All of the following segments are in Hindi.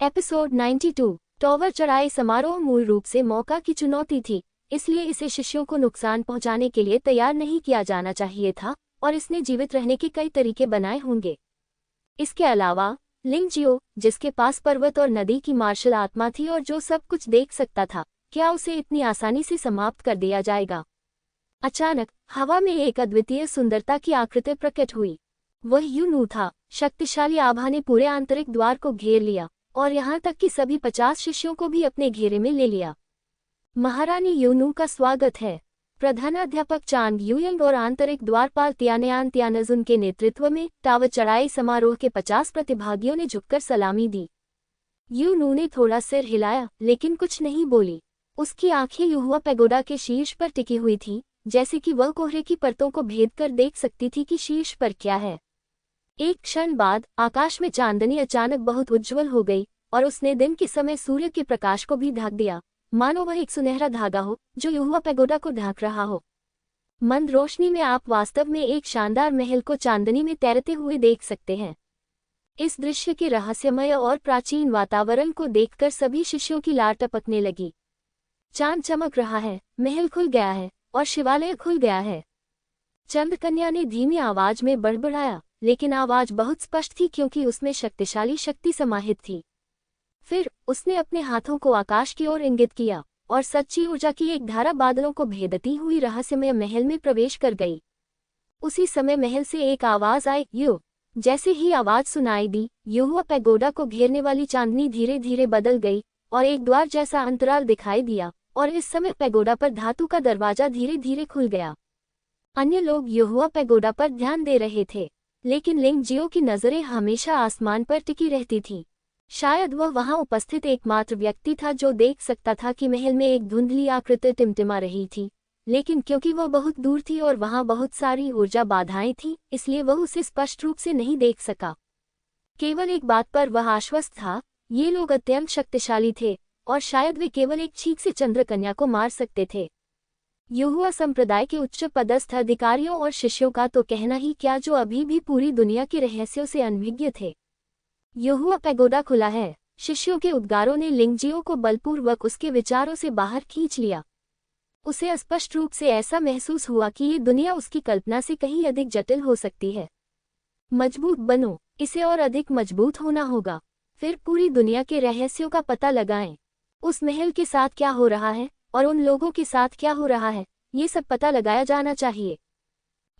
एपिसोड 92। टॉवर चढ़ाई समारोह मूल रूप से मौका की चुनौती थी, इसलिए इसे शिष्यों को नुकसान पहुंचाने के लिए तैयार नहीं किया जाना चाहिए था और इसने जीवित रहने के कई तरीके बनाए होंगे। इसके अलावा लिंग जियो, जिसके पास पर्वत और नदी की मार्शल आत्मा थी और जो सब कुछ देख सकता था, क्या उसे इतनी आसानी से समाप्त कर दिया जाएगा? अचानक हवा में एक अद्वितीय सुंदरता की आकृति प्रकट हुई। वह यूनू था। शक्तिशाली आभा ने पूरे आंतरिक द्वार को घेर लिया और यहाँ तक कि सभी 50 शिष्यों को भी अपने घेरे में ले लिया। महारानी यूनू का स्वागत है। प्रधानाध्यापक चांग यूयंग और आंतरिक द्वारपाल तियानयान तियानजुन के नेतृत्व में टावर चढ़ाई समारोह के 50 प्रतिभागियों ने झुककर सलामी दी। यूनू ने थोड़ा सिर हिलाया लेकिन कुछ नहीं बोली। उसकी आंखें युहुआ पैगोडा के शीर्ष पर टिकी हुई थीं, जैसे कि वह कोहरे की परतों को भेद कर देख सकती थी कि शीर्ष पर क्या है। एक क्षण बाद आकाश में चांदनी अचानक बहुत उज्ज्वल हो गई और उसने दिन के समय सूर्य के प्रकाश को भी ढक दिया, मानो वह एक सुनहरा धागा हो जो युहुआ पैगोडा को ढक रहा हो। मंद रोशनी में आप वास्तव में एक शानदार महल को चांदनी में तैरते हुए देख सकते हैं। इस दृश्य के रहस्यमय और प्राचीन वातावरण को देखकर सभी शिष्यों की लार टपकने लगी। चांद चमक रहा है, महल खुल गया है और शिवालय खुल गया है। चंद्रकन्या ने धीमी आवाज में बड़बड़ाया, लेकिन आवाज बहुत स्पष्ट थी क्योंकि उसमें शक्तिशाली शक्ति समाहित थी। फिर उसने अपने हाथों को आकाश की ओर इंगित किया और सच्ची ऊर्जा की एक धारा बादलों को भेदती हुई रहस्यमय महल में प्रवेश कर गई। उसी समय महल से एक आवाज आई, यू। जैसे ही आवाज सुनाई दी, युहुआ पैगोडा को घेरने वाली चांदनी धीरे धीरे बदल गई और एक द्वार जैसा अंतराल दिखाई दिया और इस समय पैगोडा पर धातु का दरवाजा धीरे धीरे खुल गया। अन्य लोग युहुआ पैगोडा पर ध्यान दे रहे थे, लेकिन लिंग जियो की नजरें हमेशा आसमान पर टिकी रहती थीं। शायद वह वहां उपस्थित एकमात्र व्यक्ति था जो देख सकता था कि महल में एक धुंधली आकृति टिमटिमा रही थी, लेकिन क्योंकि वह बहुत दूर थी और वहां बहुत सारी ऊर्जा बाधाएं थीं, इसलिए वह उसे स्पष्ट रूप से नहीं देख सका। केवल एक बात पर वह आश्वस्त था, ये लोग अत्यंत शक्तिशाली थे और शायद वे केवल एक छींक से चंद्रकन्या को मार सकते थे। युहुआ संप्रदाय के उच्च पदस्थ अधिकारियों और शिष्यों का तो कहना ही क्या, जो अभी भी पूरी दुनिया के रहस्यों से अनभिज्ञ थे। युहुआ पैगोडा खुला है। शिष्यों के उद्गारों ने लिंगजियो को बलपूर्वक उसके विचारों से बाहर खींच लिया। उसे स्पष्ट रूप से ऐसा महसूस हुआ कि ये दुनिया उसकी कल्पना से कहीं अधिक जटिल हो सकती है। मजबूत बनो, इसे और अधिक मजबूत होना होगा। फिर पूरी दुनिया के रहस्यों का पता लगाएं। उस महल के साथ क्या हो रहा है और उन लोगों के साथ क्या हो रहा है, ये सब पता लगाया जाना चाहिए।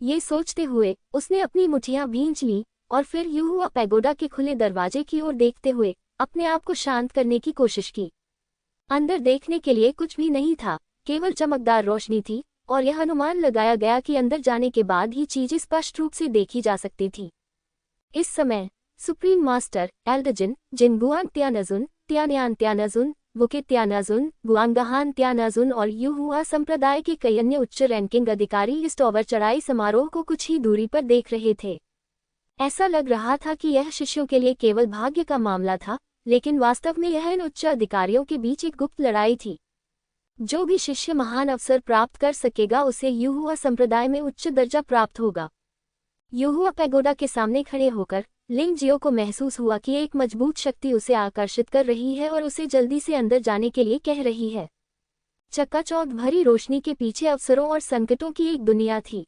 ये सोचते हुए उसने अपनी मुठ्ठियां भींच लीं और फिर युहुआ पैगोडा के खुले दरवाजे की ओर देखते हुए अपने आप को शांत करने की कोशिश की। अंदर देखने के लिए कुछ भी नहीं था, केवल चमकदार रोशनी थी और यह अनुमान लगाया गया कि अंदर जाने के बाद ही चीजें स्पष्ट रूप से देखी जा सकती थीं। इस समय सुप्रीम मास्टर एल्डजिन, जिनगुआंग तियानजुन, तियानयान तियानजुन, वुके तियानजुन, गुआंगहान तियानजुन और युहुआ संप्रदाय के कई अन्य उच्च रैंकिंग अधिकारी इस टॉवर चढ़ाई समारोह को कुछ ही दूरी पर देख रहे थे। ऐसा लग रहा था कि यह शिष्यों के लिए केवल भाग्य का मामला था, लेकिन वास्तव में यह इन उच्च अधिकारियों के बीच एक गुप्त लड़ाई थी। जो भी शिष्य महान अवसर प्राप्त कर सकेगा उसे युहुआ संप्रदाय में उच्च दर्जा प्राप्त होगा। युहुआ पैगोडा के सामने खड़े होकर लिंग जियो को महसूस हुआ कि एक मजबूत शक्ति उसे आकर्षित कर रही है और उसे जल्दी से अंदर जाने के लिए कह रही है। चकाचौंध भरी रोशनी के पीछे अवसरों और संकटों की एक दुनिया थी।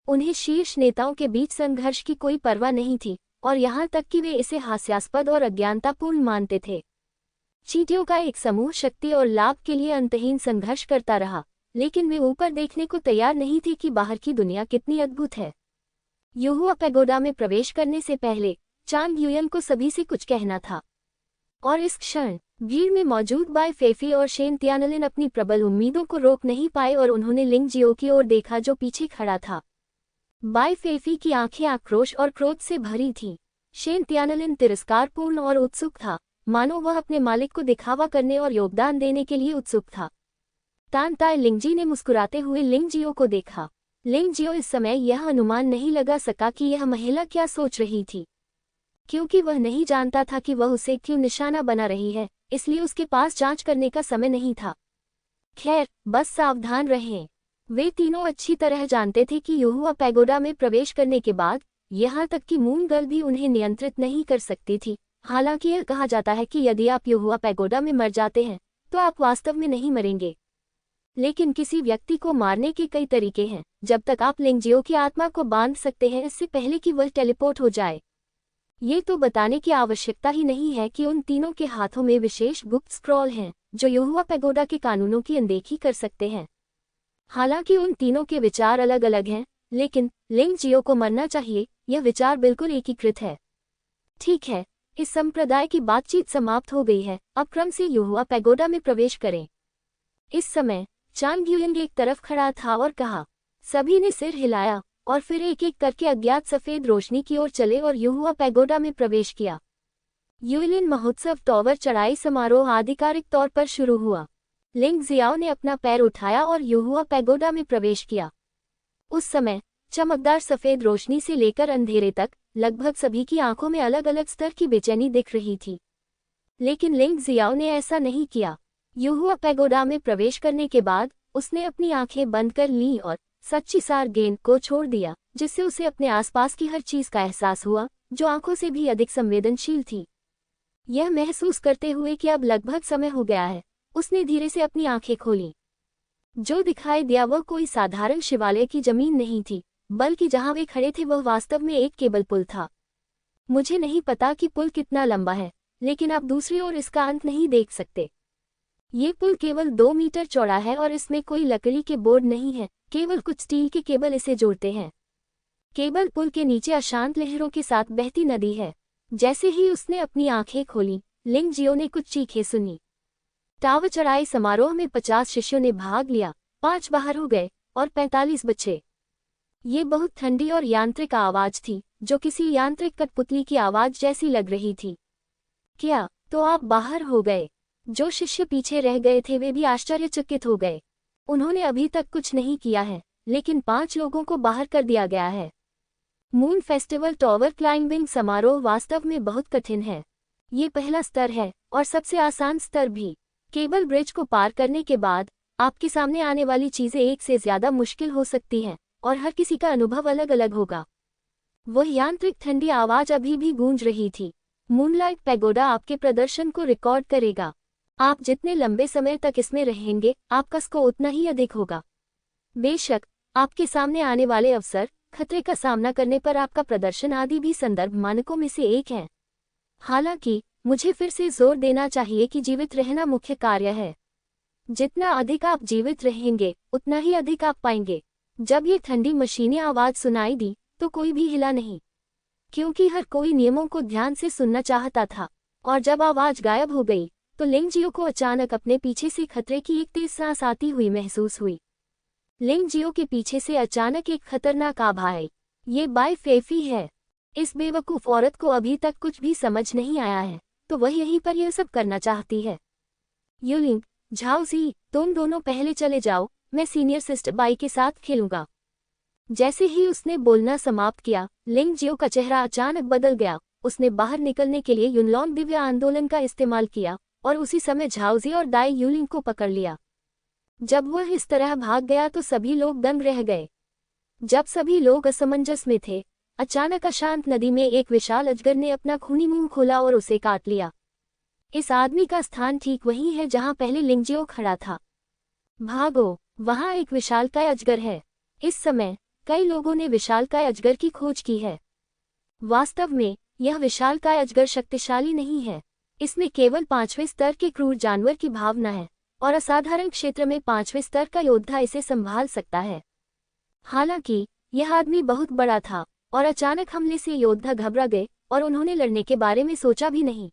उन्हें शीर्ष नेताओं के बीच संघर्ष की कोई परवाह नहीं थी और यहाँ तक कि वे इसे हास्यास्पद और अज्ञानतापूर्ण मानते थे। चींटियों का एक समूह शक्ति और लाभ के लिए अंतहीन संघर्ष करता रहा, लेकिन वे ऊपर देखने को तैयार नहीं थे कि बाहर की दुनिया कितनी अद्भुत है। युहुआ पैगोडा में प्रवेश करने से पहले चांग यूयंग को सभी से कुछ कहना था, और इस क्षण भीड़ में मौजूद बाई फेफी और शेन तियानलिन अपनी प्रबल उम्मीदों को रोक नहीं पाए और उन्होंने लिंग जियो की ओर देखा जो पीछे खड़ा था। बाई फेफी की आंखें आक्रोश और क्रोध से भरी थीं। शेन तियानलिन तिरस्कारपूर्ण और उत्सुक था, मानो वह अपने मालिक को दिखावा करने और योगदान देने के लिए उत्सुक था। तान ताई लिंगजी ने मुस्कुराते हुए लिंग जियो को देखा। लिंग जियो इस समय यह अनुमान नहीं लगा सका कि यह महिला क्या सोच रही थी, क्योंकि वह नहीं जानता था कि वह उसे क्यों निशाना बना रही है, इसलिए उसके पास जांच करने का समय नहीं था। खैर, बस सावधान रहें। वे तीनों अच्छी तरह जानते थे कि युहुआ पैगोडा में प्रवेश करने के बाद यहाँ तक कि मून गर्ल भी उन्हें नियंत्रित नहीं कर सकती थी, हालांकि यह कहा जाता है कि यदि आप युहुआ पैगोडा में मर जाते हैं तो आप वास्तव में नहीं मरेंगे, लेकिन किसी व्यक्ति को मारने के कई तरीके हैं। जब तक आप लिंगजियो की आत्मा को बांध सकते हैं इससे पहले कि वह टेलीपोर्ट हो जाए। ये तो बताने की आवश्यकता ही नहीं है कि उन तीनों के हाथों में विशेष गुप्त स्क्रॉल हैं जो युहुआ पैगोडा के कानूनों की अनदेखी कर सकते हैं। हालांकि उन तीनों के विचार अलग अलग हैं, लेकिन लिंगजियो को मरना चाहिए यह विचार बिल्कुल एकीकृत है। ठीक है, इस संप्रदाय की बातचीत समाप्त हो गई है। अब क्रम से युहुआ पैगोडा में प्रवेश करें। इस समय चांग ग्युयिंग एक तरफ खड़ा था और कहा। सभी ने सिर हिलाया और फिर एक एक करके अज्ञात सफेद रोशनी की ओर चले और युहुआ पैगोडा में प्रवेश किया। युलिन महोत्सव टॉवर चढ़ाई समारोह आधिकारिक तौर पर शुरू हुआ। लिंग जियाओ ने अपना पैर उठाया और युहुआ पैगोडा में प्रवेश किया। उस समय चमकदार सफेद रोशनी से लेकर अंधेरे तक लगभग सभी की आंखों में अलग अलग स्तर की बेचैनी दिख रही थी, लेकिन लिंग जियाओ ने ऐसा नहीं किया। युहुआ पैगोडा में प्रवेश करने के बाद उसने अपनी आंखें बंद कर लीं और सच्ची सार गेंद को छोड़ दिया, जिससे उसे अपने आसपास की हर चीज का एहसास हुआ जो आंखों से भी अधिक संवेदनशील थी। यह महसूस करते हुए कि अब लगभग समय हो गया है, उसने धीरे से अपनी आंखें खोलीं। जो दिखाई दिया वह कोई साधारण शिवालय की जमीन नहीं थी, बल्कि जहां वे खड़े थे वह वास्तव में एक केबल पुल था। मुझे नहीं पता कि पुल कितना लंबा है, लेकिन आप दूसरी ओर इसका अंत नहीं देख सकते। ये पुल केवल 2 मीटर चौड़ा है और इसमें कोई लकड़ी के बोर्ड नहीं है, केवल कुछ स्टील के केबल इसे जोड़ते हैं। केबल पुल के नीचे अशांत लहरों के साथ बहती नदी है। जैसे ही उसने अपनी आंखें खोलीं, लिंग जियो ने कुछ चीखें सुनी। टावर चढ़ाई समारोह में 50 शिष्यों ने भाग लिया, 5 बाहर हो गए और 45 बचे। ये बहुत ठंडी और यांत्रिक आवाज थी, जो किसी यांत्रिक कठपुतली की आवाज जैसी लग रही थी। क्या तो आप बाहर हो गए? जो शिष्य पीछे रह गए थे वे भी आश्चर्यचकित हो गए। उन्होंने अभी तक कुछ नहीं किया है, लेकिन 5 लोगों को बाहर कर दिया गया है। मून फेस्टिवल टॉवर क्लाइंबिंग समारोह वास्तव में बहुत कठिन है। ये पहला स्तर है और सबसे आसान स्तर भी। केबल ब्रिज को पार करने के बाद आपके सामने आने वाली चीजें एक से ज्यादा मुश्किल हो सकती हैं और हर किसी का अनुभव अलग अलग होगा। वह यांत्रिक ठंडी आवाज अभी भी गूंज रही थी। मूनलाइट पैगोडा आपके प्रदर्शन को रिकॉर्ड करेगा। आप जितने लंबे समय तक इसमें रहेंगे, आपका स्कोर उतना ही अधिक होगा। बेशक आपके सामने आने वाले अवसर, खतरे का सामना करने पर आपका प्रदर्शन आदि भी संदर्भ मानकों में से एक है। हालांकि मुझे फिर से जोर देना चाहिए कि जीवित रहना मुख्य कार्य है। जितना अधिक आप जीवित रहेंगे, उतना ही अधिक आप पाएंगे। जब ये ठंडी मशीनी आवाज सुनाई दी तो कोई भी हिला नहीं, क्योंकि हर कोई नियमों को ध्यान से सुनना चाहता था। और जब आवाज गायब हो गई तो लिंग जियो को अचानक अपने पीछे से खतरे की एक तेज सांस आती हुई महसूस हुई। लिंग जियो के पीछे से अचानक एक खतरनाक आभा आई। ये बाई फेफी है। इस बेवकूफ औरत को अभी तक कुछ भी समझ नहीं आया है, तो वह यहीं पर यह सब करना चाहती है। युलिंग, झाओजी, तुम दोनों पहले चले जाओ, मैं सीनियर सिस्टर बाई के साथ खेलूंगा। जैसे ही उसने बोलना समाप्त किया, लिंग जियो का चेहरा अचानक बदल गया। उसने बाहर निकलने के लिए युनलॉन्ग दिव्य आंदोलन का इस्तेमाल किया और उसी समय झाओजी और दाई युलिंग को पकड़ लिया। जब वह इस तरह भाग गया तो सभी लोग दंग रह गए। जब सभी लोग असमंजस में थे, अचानक अशांत नदी में एक विशाल अजगर ने अपना खूनी मुंह खोला और उसे काट लिया। इस आदमी का स्थान ठीक वही है जहां पहले लिंग जियो खड़ा था। भागो, वहां एक विशालकाय अजगर है। इस समय कई लोगों ने विशालकाय अजगर की खोज की है। वास्तव में यह विशालकाय अजगर शक्तिशाली नहीं है। इसमें केवल 5वें स्तर के क्रूर जानवर की भावना है और असाधारण क्षेत्र में 5वें स्तर का योद्धा इसे संभाल सकता है। हालांकि यह आदमी बहुत बड़ा था और अचानक हमले से योद्धा घबरा गए और उन्होंने लड़ने के बारे में सोचा भी नहीं।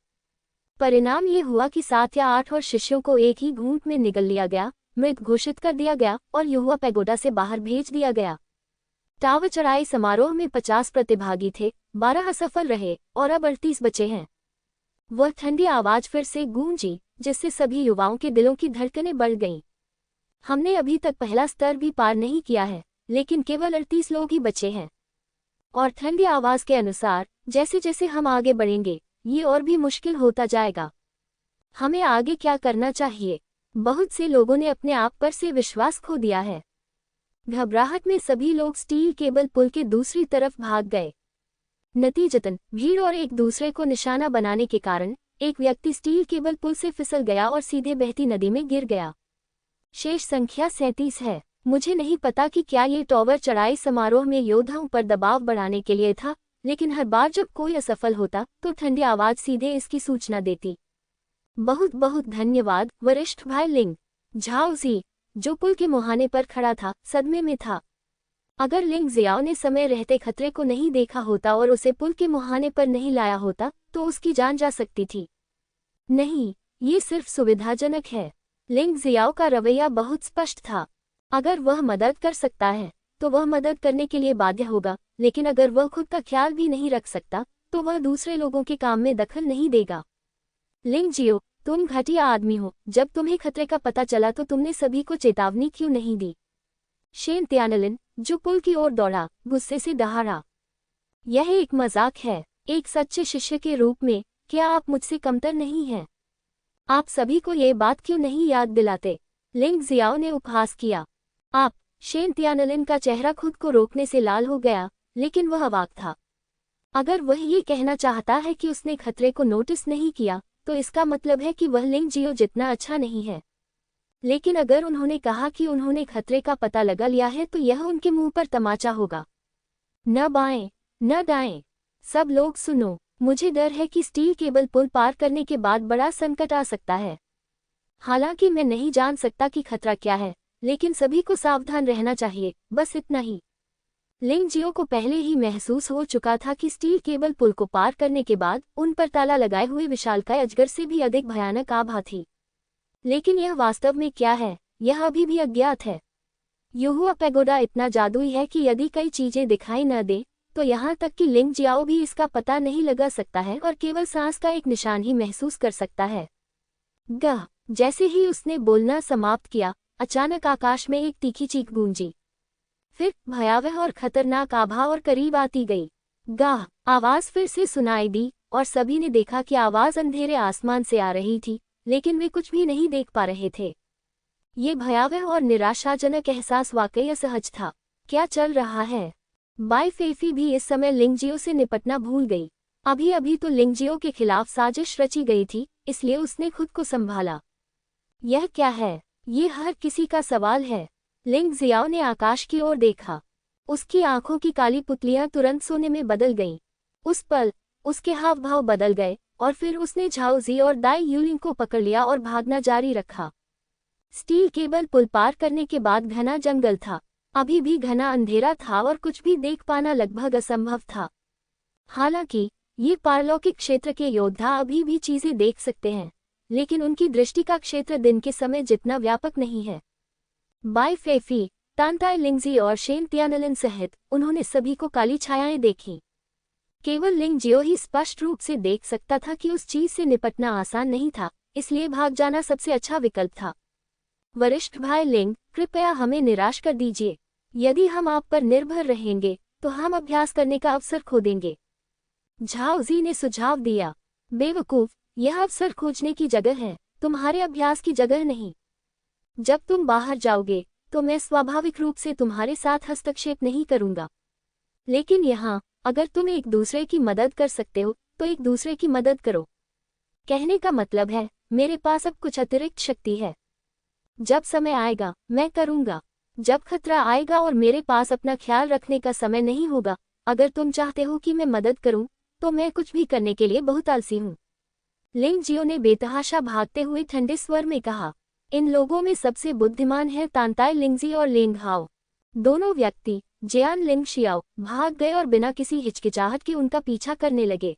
परिणाम ये हुआ कि 7 या 8 और शिष्यों को एक ही घूंट में निगल लिया गया, मृत घोषित कर दिया गया और युहुआ पैगोडा से बाहर भेज दिया गया। टावर चढ़ाई समारोह में 50 प्रतिभागी थे, 12 असफल रहे और अब 38 बचे हैं। वह ठंडी आवाज फिर से गूंजी, जिससे सभी युवाओं के दिलों की धड़कनें बढ़ गईं। हमने अभी तक पहला स्तर भी पार नहीं किया है, लेकिन केवल 38 लोग ही बचे हैं। और ठंडी आवाज के अनुसार जैसे जैसे हम आगे बढ़ेंगे, ये और भी मुश्किल होता जाएगा। हमें आगे क्या करना चाहिए? बहुत से लोगों ने अपने आप पर से विश्वास खो दिया है। घबराहट में सभी लोग स्टील केबल पुल के दूसरी तरफ भाग गए। नतीजतन भीड़ और एक दूसरे को निशाना बनाने के कारण एक व्यक्ति स्टील केबल पुल से फिसल गया और सीधे बहती नदी में गिर गया। शेष संख्या 37 है। मुझे नहीं पता कि क्या ये टॉवर चढ़ाई समारोह में योद्धाओं पर दबाव बढ़ाने के लिए था, लेकिन हर बार जब कोई असफल होता तो ठंडी आवाज सीधे इसकी सूचना देती। बहुत बहुत धन्यवाद वरिष्ठ भाई लिंग। झाओ जी, जो पुल के मुहाने पर खड़ा था, सदमे में था। अगर लिंग जियाओ ने समय रहते खतरे को नहीं देखा होता और उसे पुल के मुहाने पर नहीं लाया होता तो उसकी जान जा सकती थी। नहीं, ये सिर्फ सुविधाजनक है। लिंग जियाओ का रवैया बहुत स्पष्ट था। अगर वह मदद कर सकता है तो वह मदद करने के लिए बाध्य होगा, लेकिन अगर वह खुद का ख्याल भी नहीं रख सकता तो वह दूसरे लोगों के काम में दखल नहीं देगा। लिंग जियो, तुम घटिया आदमी हो। जब तुम्हें खतरे का पता चला तो तुमने सभी को चेतावनी क्यों नहीं दी? शेन त्यानलिन, जो पुल की ओर दौड़ा, गुस्से से दहाड़ा। यह एक मजाक है। एक सच्चे शिष्य के रूप में क्या आप मुझसे कमतर नहीं हैं? आप सभी को ये बात क्यों नहीं याद दिलाते? लिंग जियाओ ने उपहास किया। आप? शेन त्यानलिन का चेहरा खुद को रोकने से लाल हो गया, लेकिन वह अवाक था। अगर वह ये कहना चाहता है कि उसने खतरे को नोटिस नहीं किया तो इसका मतलब है कि वह लिंग जियो जितना अच्छा नहीं है। लेकिन अगर उन्होंने कहा कि उन्होंने खतरे का पता लगा लिया है तो यह उनके मुंह पर तमाचा होगा। न बाएं, न दाएं। सब लोग सुनो, मुझे डर है कि स्टील केबल पुल पार करने के बाद बड़ा संकट आ सकता है। हालांकि मैं नहीं जान सकता कि खतरा क्या है, लेकिन सभी को सावधान रहना चाहिए, बस इतना ही। लिंग जियो को पहले ही महसूस हो चुका था कि स्टील केबल पुल को पार करने के बाद उन पर ताला लगाए हुए विशालकाय अजगर से भी अधिक भयानक आभा थी। लेकिन यह वास्तव में क्या है, यह अभी भी अज्ञात है। युहुआ पैगोडा इतना जादुई है कि यदि कई चीजें दिखाई न दे तो यहाँ तक कि लिंग जियाओ भी इसका पता नहीं लगा सकता है और केवल सांस का एक निशान ही महसूस कर सकता है। गह, जैसे ही उसने बोलना समाप्त किया, अचानक आकाश में एक तीखी चीख गूंजी। फिर भयावह और खतरनाक आभा और करीब आती गई। गाह, आवाज फिर से सुनाई दी और सभी ने देखा कि आवाज अंधेरे आसमान से आ रही थी, लेकिन वे कुछ भी नहीं देख पा रहे थे। ये भयावह और निराशाजनक एहसास वाकई असहज था। क्या चल रहा है? बाई फेफी भी इस समय लिंगजियो से निपटना भूल गई। अभी अभी तो लिंगजियो के खिलाफ साजिश रची गई थी, इसलिए उसने खुद को संभाला। यह क्या है? ये हर किसी का सवाल है। लिंग जियाओ ने आकाश की ओर देखा। उसकी आंखों की काली पुतलियां तुरंत सोने में बदल गईं। उस पल उसके हाव भाव बदल गए और फिर उसने झाओ जी और दाई यूलिंग को पकड़ लिया और भागना जारी रखा। स्टील केबल पुल पार करने के बाद घना जंगल था। अभी भी घना अंधेरा था और कुछ भी देख पाना लगभग असंभव था। हालांकि ये पारलौकिक क्षेत्र के योद्धा अभी भी चीजें देख सकते हैं, लेकिन उनकी दृष्टि का क्षेत्र दिन के समय जितना व्यापक नहीं है। बाई फेफी, तांताई लिंगजी और शेन त्यानलिन सहित उन्होंने सभी को काली छायाएं देखीं। केवल लिंग जियो ही स्पष्ट रूप से देख सकता था कि उस चीज से निपटना आसान नहीं था, इसलिए भाग जाना सबसे अच्छा विकल्प था। वरिष्ठ भाई लिंग, कृपया हमें निराश कर दीजिए। यदि हम आप पर निर्भर रहेंगे तो हम अभ्यास करने का अवसर खो देंगे। झाओ जी ने सुझाव दिया। बेवकूफ, यह अवसर खोजने की जगह है, तुम्हारे अभ्यास की जगह नहीं। जब तुम बाहर जाओगे तो मैं स्वाभाविक रूप से तुम्हारे साथ हस्तक्षेप नहीं करूंगा, लेकिन यहाँ अगर तुम एक दूसरे की मदद कर सकते हो तो एक दूसरे की मदद करो। कहने का मतलब है, मेरे पास अब कुछ अतिरिक्त शक्ति है। जब समय आएगा मैं करूंगा। जब खतरा आएगा और मेरे पास अपना ख्याल रखने का समय नहीं होगा, अगर तुम चाहते हो कि मैं मदद करूं तो मैं कुछ भी करने के लिए बहुत आलसी हूं। लिंग जियो ने बेतहाशा भागते हुए ठंडे स्वर में कहा। इन लोगों में सबसे बुद्धिमान है तांताई लिंगजी और लिंग हाओ। दोनों व्यक्ति जियान लिंग शियाओ भाग गए और बिना किसी हिचकिचाहट के उनका पीछा करने लगे।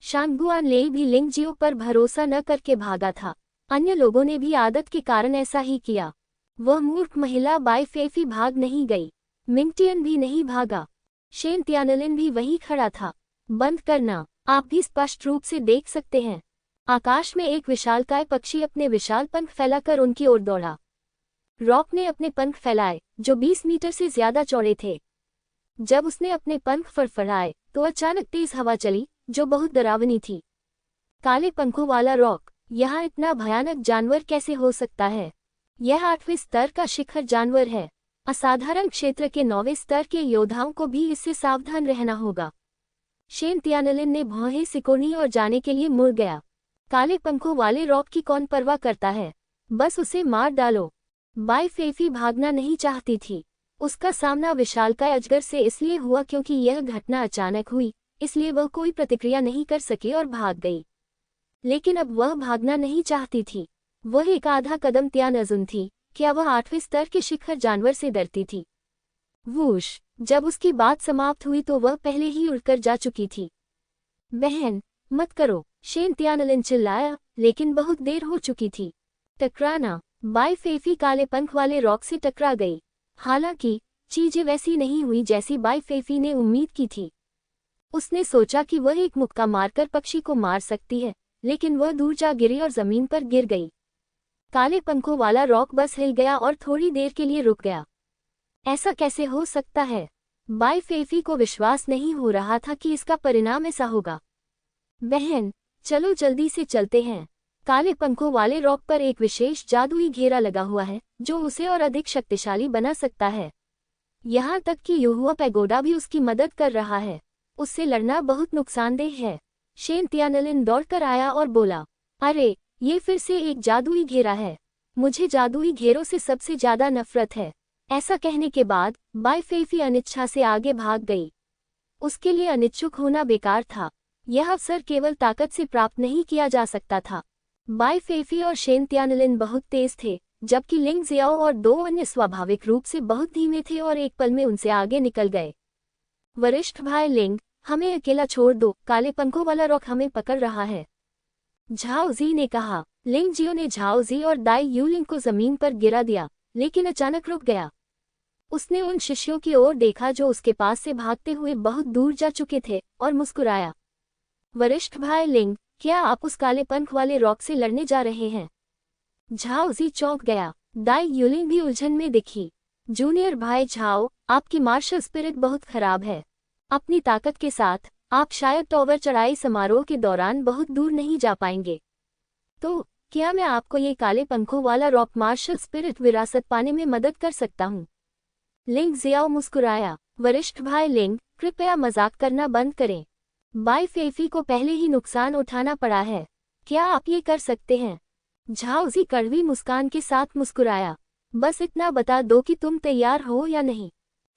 शांगुआन ले भी लिंग जियो पर भरोसा न करके भागा था। अन्य लोगों ने भी आदत के कारण ऐसा ही किया। वह मूर्ख महिला बाई फेफी भाग नहीं गई। मिंगटियन भी नहीं भागा। शेन त्यानलिन भी वहीं खड़ा था। बंद करना, आप भी स्पष्ट रूप से देख सकते हैं। आकाश में एक विशालकाय पक्षी अपने विशाल पंख फैलाकर उनकी ओर दौड़ा। रॉक ने अपने पंख फैलाए जो 20 मीटर से ज्यादा चौड़े थे। जब उसने अपने पंख फड़फड़ाए तो अचानक तेज हवा चली जो बहुत डरावनी थी। काले पंखों वाला रॉक, यहाँ इतना भयानक जानवर कैसे हो सकता है? यह 8वें स्तर का शिखर जानवर है। असाधारण क्षेत्र के 9वें स्तर के योद्धाओं को भी इससे सावधान रहना होगा। शेन तियानलिन ने भौहें सिकोड़ी और जाने के लिए मुड़ गया। काले पंखों वाले रॉक की कौन परवाह करता है, बस उसे मार डालो। बाई फेफी भागना नहीं चाहती थी। उसका सामना विशालकाय अजगर से इसलिए हुआ क्योंकि यह घटना अचानक हुई, इसलिए वह कोई प्रतिक्रिया नहीं कर सकी और भाग गई। लेकिन अब वह भागना नहीं चाहती थी। वह एक आधा कदम त्यानजुन थी। क्या वह 8वें स्तर के शिखर जानवर से डरती थी? वूश! जब उसकी बात समाप्त हुई तो वह पहले ही उड़कर जा चुकी थी। बहन, मत करो, शेन तियानलिन चिल्लाया, लेकिन बहुत देर हो चुकी थी। टकराना। बाई फेफी काले पंख वाले रॉक से टकरा गई। हालांकि चीजें वैसी नहीं हुई जैसी बाई फेफी ने उम्मीद की थी। उसने सोचा कि वह एक मुक्का मारकर पक्षी को मार सकती है, लेकिन वह दूर जा गिरी और जमीन पर गिर गई। काले पंखों वाला रॉक बस हिल गया और थोड़ी देर के लिए रुक गया। ऐसा कैसे हो सकता है? बाई फेफी को विश्वास नहीं हो रहा था कि इसका परिणाम ऐसा होगा। बहन, चलो जल्दी से चलते हैं। काले पंखों वाले रॉक पर एक विशेष जादुई घेरा लगा हुआ है जो उसे और अधिक शक्तिशाली बना सकता है। यहाँ तक कि युहुआ पैगोडा भी उसकी मदद कर रहा है। उससे लड़ना बहुत नुकसानदेह है। शेन तियानलिन दौड़कर आया और बोला, अरे, ये फिर से एक जादुई घेरा है। मुझे जादुई घेरों से सबसे ज्यादा नफरत है। ऐसा कहने के बाद बाई फेफी अनिच्छा से आगे भाग गई। उसके लिए अनिच्छुक होना बेकार था। यह अवसर केवल ताकत से प्राप्त नहीं किया जा सकता था। बाई फेफी और शेन तियानलिन बहुत तेज थे, जबकि लिंग जियाओ और 2 अन्य स्वाभाविक रूप से बहुत धीमे थे और एक पल में उनसे आगे निकल गए। वरिष्ठ भाई लिंग, हमें अकेला छोड़ दो, काले पंखों वाला रॉक हमें पकड़ रहा है, झाओ जी ने कहा। लिंग जियो ने झाओ जी और दाई यूलिंग को जमीन पर गिरा दिया, लेकिन अचानक रुक गया। उसने उन शिष्यों की ओर देखा जो उसके पास से भागते हुए बहुत दूर जा चुके थे, और मुस्कुराया। वरिष्ठ भाई लिंग, क्या आप उस काले पंख वाले रॉक से लड़ने जा रहे हैं? झाओ जी चौंक गया। दाई यूलिंग भी उलझन में दिखी। जूनियर भाई झाओ, आपकी मार्शल स्पिरिट बहुत खराब है। अपनी ताकत के साथ आप शायद टॉवर चढ़ाई समारोह के दौरान बहुत दूर नहीं जा पाएंगे। तो क्या मैं आपको ये काले पंखों वाला रॉक मार्शल स्पिरिट विरासत पाने में मदद कर सकता हूँ? लिंग जियाओ मुस्कुराया। वरिष्ठ भाई लिंग, कृपया मजाक करना बंद करें। बाई फेफी को पहले ही नुकसान उठाना पड़ा है। क्या आप ये कर सकते हैं? झाओ जी कड़वी मुस्कान के साथ मुस्कुराया। बस इतना बता दो कि तुम तैयार हो या नहीं।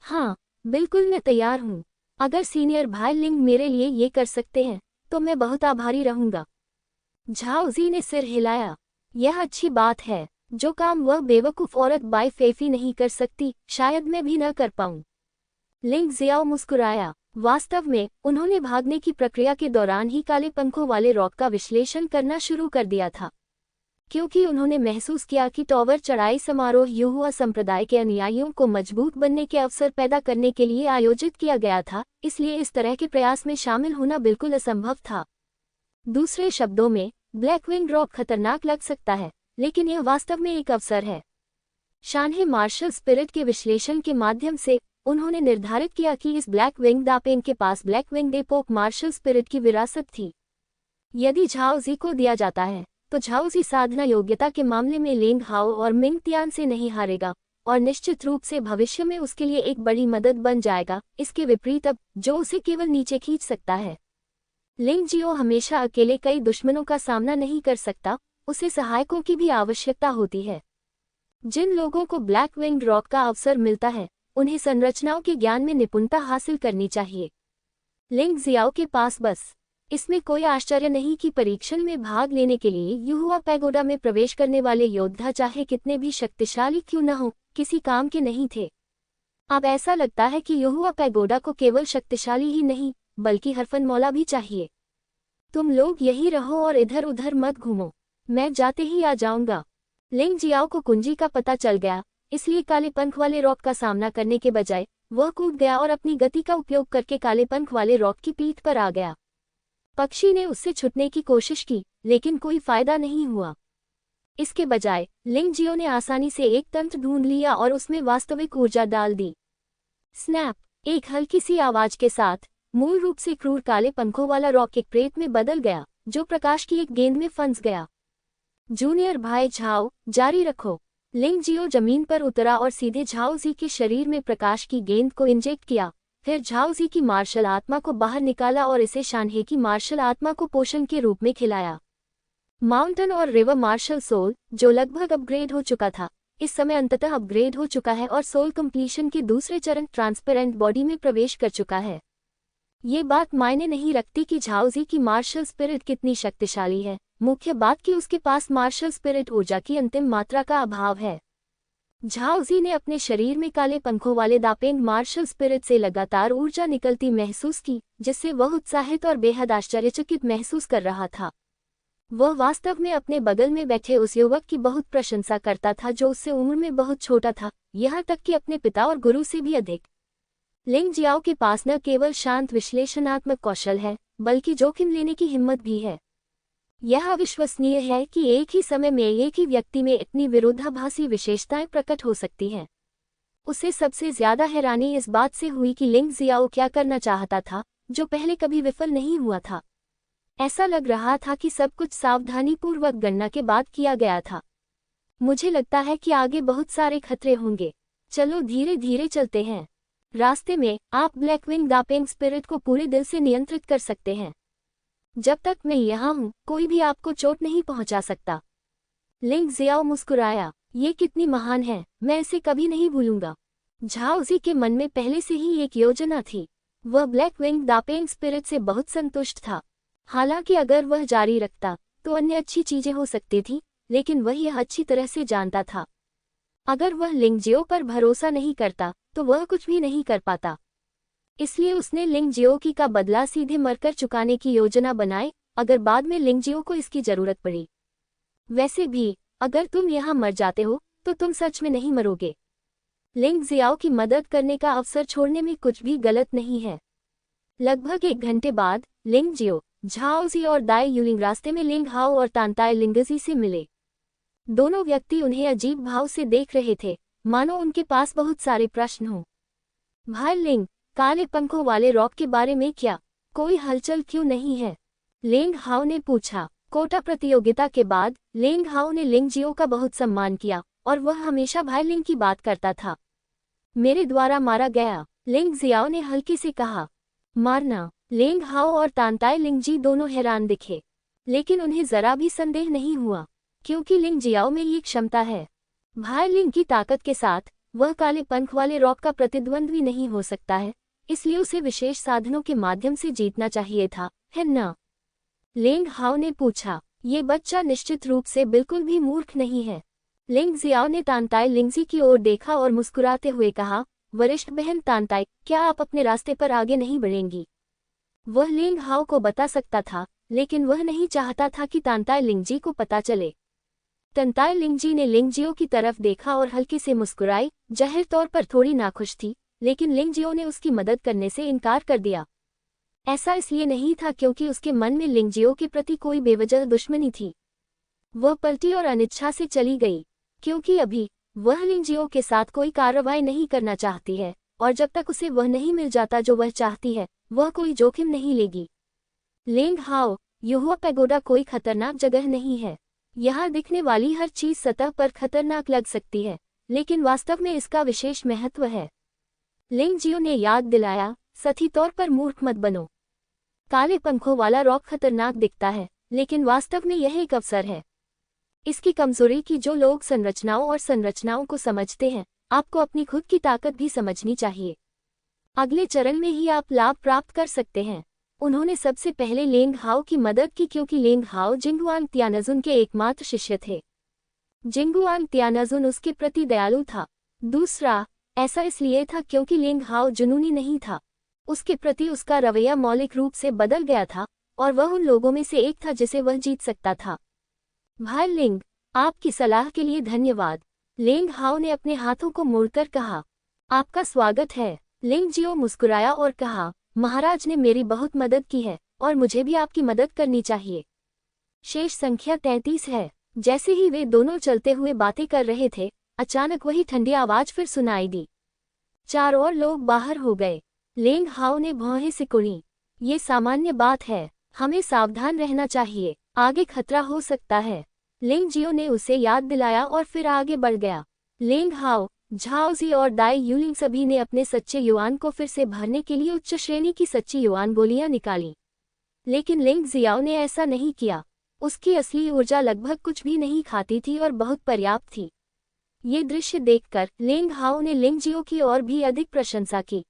हाँ, बिल्कुल मैं तैयार हूँ। अगर सीनियर भाई लिंग मेरे लिए ये कर सकते हैं तो मैं बहुत आभारी रहूंगा। झाओ जी ने सिर हिलाया। यह अच्छी बात है। जो काम वह बेवकूफ औरत बाई फेफी नहीं कर सकती, शायद मैं भी न कर पाऊं। लिंग जियाओ मुस्कुराया। वास्तव में उन्होंने भागने की प्रक्रिया के दौरान ही काले पंखों वाले रॉक का विश्लेषण करना शुरू कर दिया था, क्योंकि उन्होंने महसूस किया कि टॉवर चढ़ाई समारोह युहुआ संप्रदाय के अनुयायियों को मजबूत बनने के अवसर पैदा करने के लिए आयोजित किया गया था, इसलिए इस तरह के प्रयास में शामिल होना बिल्कुल असंभव था। दूसरे शब्दों में, ब्लैकविंग रॉक खतरनाक लग सकता है, लेकिन यह वास्तव में एक अवसर है। शानहे मार्शल स्पिरिट के विश्लेषण के माध्यम से उन्होंने निर्धारित किया कि इस ब्लैक विंग दापेन के पास ब्लैक विंग डेपोक मार्शल स्पिरिट की विरासत थी। यदि झाओ जी को दिया जाता है तो झाओ जी साधना योग्यता के मामले में लिंग हाओ और मिंग तियान से नहीं हारेगा, और निश्चित रूप से भविष्य में उसके लिए एक बड़ी मदद बन जाएगा। इसके विपरीत अब, जो उसे केवल नीचे खींच सकता है। लिंग जियो हमेशा अकेले कई दुश्मनों का सामना नहीं कर सकता, उसे सहायकों की भी आवश्यकता होती है। जिन लोगों को ब्लैक विंग रॉक का अवसर मिलता है, उन्हें संरचनाओं के ज्ञान में निपुणता हासिल करनी चाहिए। लिंग जियाओ के पास बस इसमें कोई आश्चर्य नहीं कि परीक्षण में भाग लेने के लिए युहुआ पैगोडा में प्रवेश करने वाले योद्धा चाहे कितने भी शक्तिशाली क्यों न हो, किसी काम के नहीं थे। अब ऐसा लगता है कि युहुआ पैगोडा को केवल शक्तिशाली ही नहीं, बल्कि हरफनमौला भी चाहिए। तुम लोग यही रहो और इधर उधर मत घूमो, मैं जाते ही आ जाऊंगा। लिंग जियाओ को कुंजी का पता चल गया, इसलिए काले पंख वाले रॉक का सामना करने के बजाय वह कूद गया और अपनी गति का उपयोग करके काले पंख वाले रॉक की पीठ पर आ गया। पक्षी ने उससे छुटने की कोशिश की, लेकिन कोई फायदा नहीं हुआ। इसके बजाय लिंग जियो ने आसानी से एक तंत्र ढूंढ लिया और उसमें वास्तविक ऊर्जा डाल दी। स्नैप! एक हल्की सी आवाज के साथ मूल रूप से क्रूर काले पंखों वाला रॉक एक प्रेत में बदल गया, जो प्रकाश की एक गेंद में फंस गया। जूनियर भाई झाओ, जारी रखो। लिंग जियो जमीन पर उतरा और सीधे झाओ जी के शरीर में प्रकाश की गेंद को इंजेक्ट किया, फिर झाओजी की मार्शल आत्मा को बाहर निकाला और इसे शानहे की मार्शल आत्मा को पोषण के रूप में खिलाया। माउंटेन और रिवर मार्शल सोल, जो लगभग अपग्रेड हो चुका था, इस समय अंततः अपग्रेड हो चुका है और सोल कंप्लीशन के दूसरे चरण ट्रांसपेरेंट बॉडी में प्रवेश कर चुका है। ये बात मायने नहीं रखती कि झाओजी की मार्शल स्पिरिट कितनी शक्तिशाली है, मुख्य बात कि उसके पास मार्शल स्पिरिट ऊर्जा की अंतिम मात्रा का अभाव है। झाओजी ने अपने शरीर में काले पंखों वाले दापेंग मार्शल स्पिरिट से लगातार ऊर्जा निकलती महसूस की, जिससे वह उत्साहित और बेहद आश्चर्यचकित महसूस कर रहा था। वह वास्तव में अपने बगल में बैठे उस युवक की बहुत प्रशंसा करता था जो उससे उम्र में बहुत छोटा था, यहाँ तक कि अपने पिता और गुरु से भी अधिक। लिंग जियाओ के पास न केवल शांत विश्लेषणात्मक कौशल है, बल्कि जोखिम लेने की हिम्मत भी है। यह अविश्वसनीय है कि एक ही समय में एक ही व्यक्ति में इतनी विरोधाभासी विशेषताएं प्रकट हो सकती हैं। उसे सबसे ज्यादा हैरानी इस बात से हुई कि लिंग जियाओ क्या करना चाहता था, जो पहले कभी विफल नहीं हुआ था। ऐसा लग रहा था कि सब कुछ सावधानीपूर्वक गणना के बाद किया गया था। मुझे लगता है कि आगे बहुत सारे खतरे होंगे। चलो धीरे धीरे चलते हैं। रास्ते में आप ब्लैकविंग दापेंग स्पिरिट को पूरे दिल से नियंत्रित कर सकते हैं। जब तक मैं यहाँ हूँ, कोई भी आपको चोट नहीं पहुँचा सकता। लिंग जियाओ मुस्कुराया। ये कितनी महान है, मैं इसे कभी नहीं भूलूंगा। झाओजी के मन में पहले से ही एक योजना थी। वह ब्लैकविंग दापेंग स्पिरिट से बहुत संतुष्ट था। हालांकि अगर वह जारी रखता तो अन्य अच्छी चीजें हो सकती थी, लेकिन वह यह अच्छी तरह से जानता था। अगर वह लिंगजियो पर भरोसा नहीं करता तो वह कुछ भी नहीं कर पाता। इसलिए उसने लिंगजियो की का बदला सीधे मरकर चुकाने की योजना बनाई, अगर बाद में लिंगजियो को इसकी जरूरत पड़ी। वैसे भी अगर तुम यहाँ मर जाते हो तो तुम सच में नहीं मरोगे। लिंग जियाओ की मदद करने का अवसर छोड़ने में कुछ भी गलत नहीं है। लगभग 1 घंटे बाद लिंग जियो, झाओजी और दाई यूलिंग रास्ते में लिंग हाओ और तानताई लिंगजी से मिले। दोनों व्यक्ति उन्हें अजीब भाव से देख रहे थे, मानो उनके पास बहुत सारे प्रश्न हों। भाई लिंग, काले पंखों वाले रॉक के बारे में क्या कोई हलचल क्यों नहीं है? लिंग हाओ ने पूछा। कोटा प्रतियोगिता के बाद लिंग हाओ ने लिंग जियो का बहुत सम्मान किया और वह हमेशा भाई लिंग की बात करता था। मेरे द्वारा मारा गया, लिंग जियाओ ने हल्के से कहा। मारना? लिंग हाओ और तानताई लिंगजी दोनों हैरान दिखे, लेकिन उन्हें जरा भी संदेह नहीं हुआ, क्योंकि लिंग जियाओ में ये क्षमता है। भाई लिंग की ताकत के साथ वह काले पंख वाले रॉक का प्रतिद्वंद्वी नहीं हो सकता है, इसलिए उसे विशेष साधनों के माध्यम से जीतना चाहिए था, है ना? लिंग हाओ ने पूछा। ये बच्चा निश्चित रूप से बिल्कुल भी मूर्ख नहीं है। लिंग जियाओ ने तानताई लिंगजी की ओर देखा और मुस्कुराते हुए कहा, वरिष्ठ बहन तानताई, क्या आप अपने रास्ते पर आगे नहीं बढ़ेंगी? वह लिंग हाओ को बता सकता था, लेकिन वह नहीं चाहता था कि तानताई लिंगजी को पता चले। तानताई लिंगजी ने लिंगजियो की तरफ देखा और हल्के से मुस्कुराई। जाहिर तौर पर थोड़ी नाखुश थी, लेकिन लिंगजियो ने उसकी मदद करने से इनकार कर दिया। ऐसा इसलिए नहीं था क्योंकि उसके मन में लिंगजियो के प्रति कोई बेवजह दुश्मनी थी। वह पलटी और अनिच्छा से चली गई, क्योंकि अभी वह लिंगजियो के साथ कोई कार्रवाई नहीं करना चाहती है, और जब तक उसे वह नहीं मिल जाता जो वह चाहती है, वह कोई जोखिम नहीं लेगी। लिंग हाओ, युहुआ पैगोडा कोई खतरनाक जगह नहीं है। यहाँ दिखने वाली हर चीज सतह पर खतरनाक लग सकती है, लेकिन वास्तव में इसका विशेष महत्व है। लिंगजियो ने याद दिलाया, सही तौर पर मूर्ख मत बनो। काले पंखों वाला रॉक खतरनाक दिखता है, लेकिन वास्तव में यह एक अवसर है। इसकी कमजोरी की जो लोग संरचनाओं और संरचनाओं को समझते हैं, आपको अपनी खुद की ताकत भी समझनी चाहिए। अगले चरण में ही आप लाभ प्राप्त कर सकते हैं। उन्होंने सबसे पहले लिंग हाओ की मदद की क्योंकि लिंग हाओ जिंगुआंग त्यानजुन के एकमात्र शिष्य थे। जिंगुआंग त्यानजुन उसके प्रति दयालु था। दूसरा, ऐसा इसलिए था क्योंकि लिंग हाओ जुनूनी नहीं था। उसके प्रति उसका रवैया मौलिक रूप से बदल गया था, और वह उन लोगों में से एक था जिसे वह जीत सकता था। भाई लिंग, आपकी सलाह के लिए धन्यवाद। लिंग हाओ ने अपने हाथों को मोड़कर कहा। आपका स्वागत है। लिंग जियो मुस्कुराया और कहा, महाराज ने मेरी बहुत मदद की है और मुझे भी आपकी मदद करनी चाहिए। शेष संख्या 33 है। जैसे ही वे दोनों चलते हुए बातें कर रहे थे, अचानक वही ठंडी आवाज फिर सुनाई दी। 4 और लोग बाहर हो गए। लिंग हाओ ने भौहें सिकुड़ी। ये सामान्य बात है, हमें सावधान रहना चाहिए, आगे खतरा हो सकता है। लिंग जियो ने उसे याद दिलाया और फिर आगे बढ़ गया। लिंग हाओ, झाओजी और दाई यूलिंग सभी ने अपने सच्चे युआन को फिर से भरने के लिए उच्च श्रेणी की सच्ची युआन गोलियां निकाली। लेकिन लिंग जियाओ ने ऐसा नहीं किया। उसकी असली ऊर्जा लगभग कुछ भी नहीं खाती थी और बहुत पर्याप्त थी। ये दृश्य देखकर लिंग हाओ ने लिंग जियो की और भी अधिक प्रशंसा की।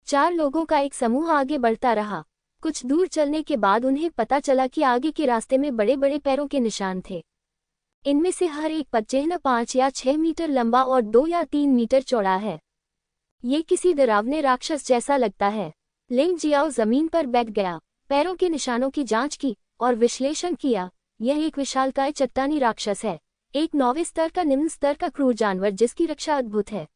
4 लोगों का एक समूह आगे बढ़ता रहा। कुछ दूर चलने के बाद उन्हें पता चला कि आगे के रास्ते में बड़े बड़े पैरों के निशान थे। इनमें से हर एक पदचिह्न 5 या 6 मीटर लंबा और 2 या 3 मीटर चौड़ा है। ये किसी डरावने राक्षस जैसा लगता है। लिंग जियाओ जमीन पर बैठ गया, पैरों के निशानों की जांच की और विश्लेषण किया। यह एक विशालकाय चट्टानी राक्षस है, एक 9वें स्तर का निम्न स्तर का क्रूर जानवर जिसकी रक्षा अद्भुत है।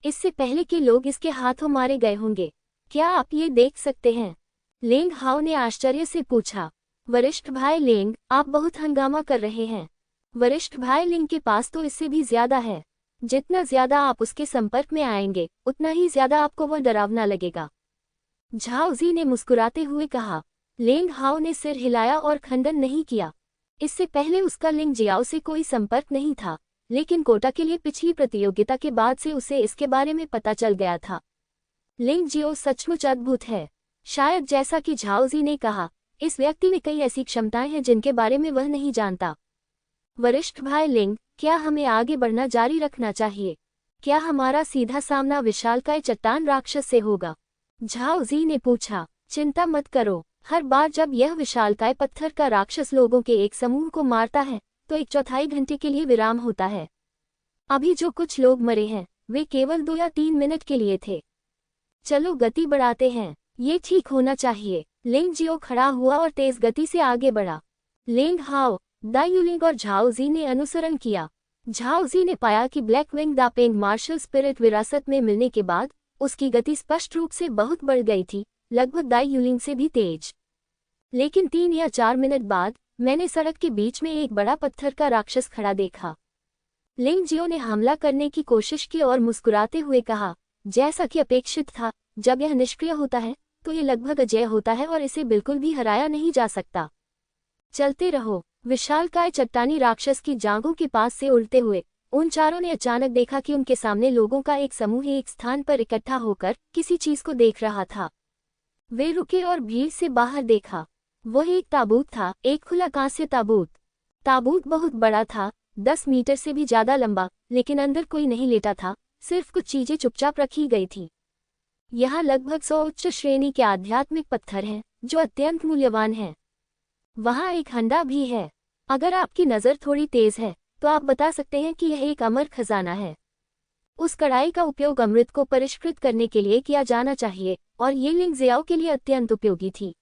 इससे पहले कि लोग इसके हाथों मारे गए होंगे। क्या आप ये देख सकते हैं? लिंग हाओ ने आश्चर्य से पूछा। वरिष्ठ भाई लिंग, आप बहुत हंगामा कर रहे हैं। वरिष्ठ भाई लिंग के पास तो इससे भी ज्यादा है। जितना ज्यादा आप उसके संपर्क में आएंगे उतना ही ज्यादा आपको वह डरावना लगेगा। झाओजी ने मुस्कुराते हुए कहा। लिंग हाओ ने सिर हिलाया और खंडन नहीं किया। इससे पहले उसका लिंग जियाओ से कोई संपर्क नहीं था, लेकिन कोटा के लिए पिछली प्रतियोगिता के बाद से उसे इसके बारे में पता चल गया था। लिंग जियो सचमुच अद्भुत है। शायद जैसा कि झाओजी ने कहा, इस व्यक्ति में कई ऐसी क्षमताएं हैं जिनके बारे में वह नहीं जानता। वरिष्ठ भाई लिंग, क्या हमें आगे बढ़ना जारी रखना चाहिए? क्या हमारा सीधा सामना विशालकाय चट्टान राक्षस से होगा? झाओजी ने पूछा। चिंता मत करो, हर बार जब यह विशालकाय पत्थर का राक्षस लोगों के एक समूह को मारता है तो 1/4 घंटे के लिए विराम होता है। अभी जो कुछ लोग मरे हैं वे केवल 2 या 3 मिनट के लिए थे। चलो गति बढ़ाते हैं, ये ठीक होना चाहिए। लिंग जियो खड़ा हुआ और तेज गति से आगे बढ़ा। लिंग हाओ, दाई यूलिंग और झाओजी ने अनुसरण किया। झाओजी ने पाया कि ब्लैक विंग दापेंग मार्शल स्पिरिट विरासत में मिलने के बाद उसकी गति स्पष्ट रूप से बहुत बढ़ गई थी, लगभग दाई यूलिंग से भी तेज। लेकिन 3 या 4 मिनट बाद मैंने सड़क के बीच में एक बड़ा पत्थर का राक्षस खड़ा देखा। लिंग जियो ने हमला करने की कोशिश की और मुस्कुराते हुए कहा, जैसा कि अपेक्षित था, जब यह निष्क्रिय होता है तो ये लगभग अजेय होता है और इसे बिल्कुल भी हराया नहीं जा सकता। चलते रहो। विशालकाय चट्टानी राक्षस की जांघों के पास से उड़ते हुए उन चारों ने अचानक देखा कि उनके सामने लोगों का एक समूह एक स्थान पर इकट्ठा होकर किसी चीज को देख रहा था। वे रुके और भीड़ से बाहर देखा। वह एक ताबूत था, एक खुला कांस्य ताबूत। ताबूत बहुत बड़ा था, 10 मीटर से भी ज्यादा लंबा, लेकिन अंदर कोई नहीं लेटा था, सिर्फ कुछ चीजें चुपचाप रखी गई थी। यहाँ लगभग 100 उच्च श्रेणी के आध्यात्मिक पत्थर हैं जो अत्यंत मूल्यवान हैं। वहाँ एक हंडा भी है। अगर आपकी नज़र थोड़ी तेज है तो आप बता सकते हैं कि यह एक अमर खजाना है। उस कड़ाई का उपयोग अमृत को परिष्कृत करने के लिए किया जाना चाहिए और ये लिंग जियाओ के लिए अत्यंत उपयोगी थी।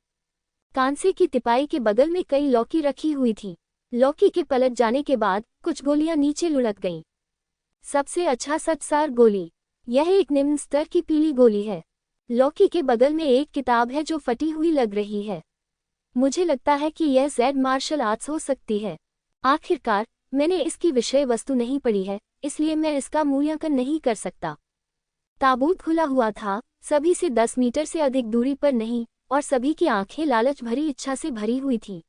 कांसे की तिपाई के बगल में कई लौकी रखी हुई थी। लौकी के पलट जाने के बाद कुछ गोलियां नीचे लुढ़क गईं। सबसे अच्छा सतसार गोली। यह एक निम्न स्तर की पीली गोली है। लौकी के बगल में एक किताब है जो फटी हुई लग रही है। मुझे लगता है कि यह ज़ेड मार्शल आर्ट्स हो सकती है। आखिरकार मैंने इसकी विषय वस्तु नहीं पढ़ी है, इसलिए मैं इसका मूल्यांकन नहीं कर सकता। ताबूत खुला हुआ था, सभी से 10 मीटर से अधिक दूरी पर नहीं, और सभी की आंखें लालच भरी इच्छा से भरी हुई थी।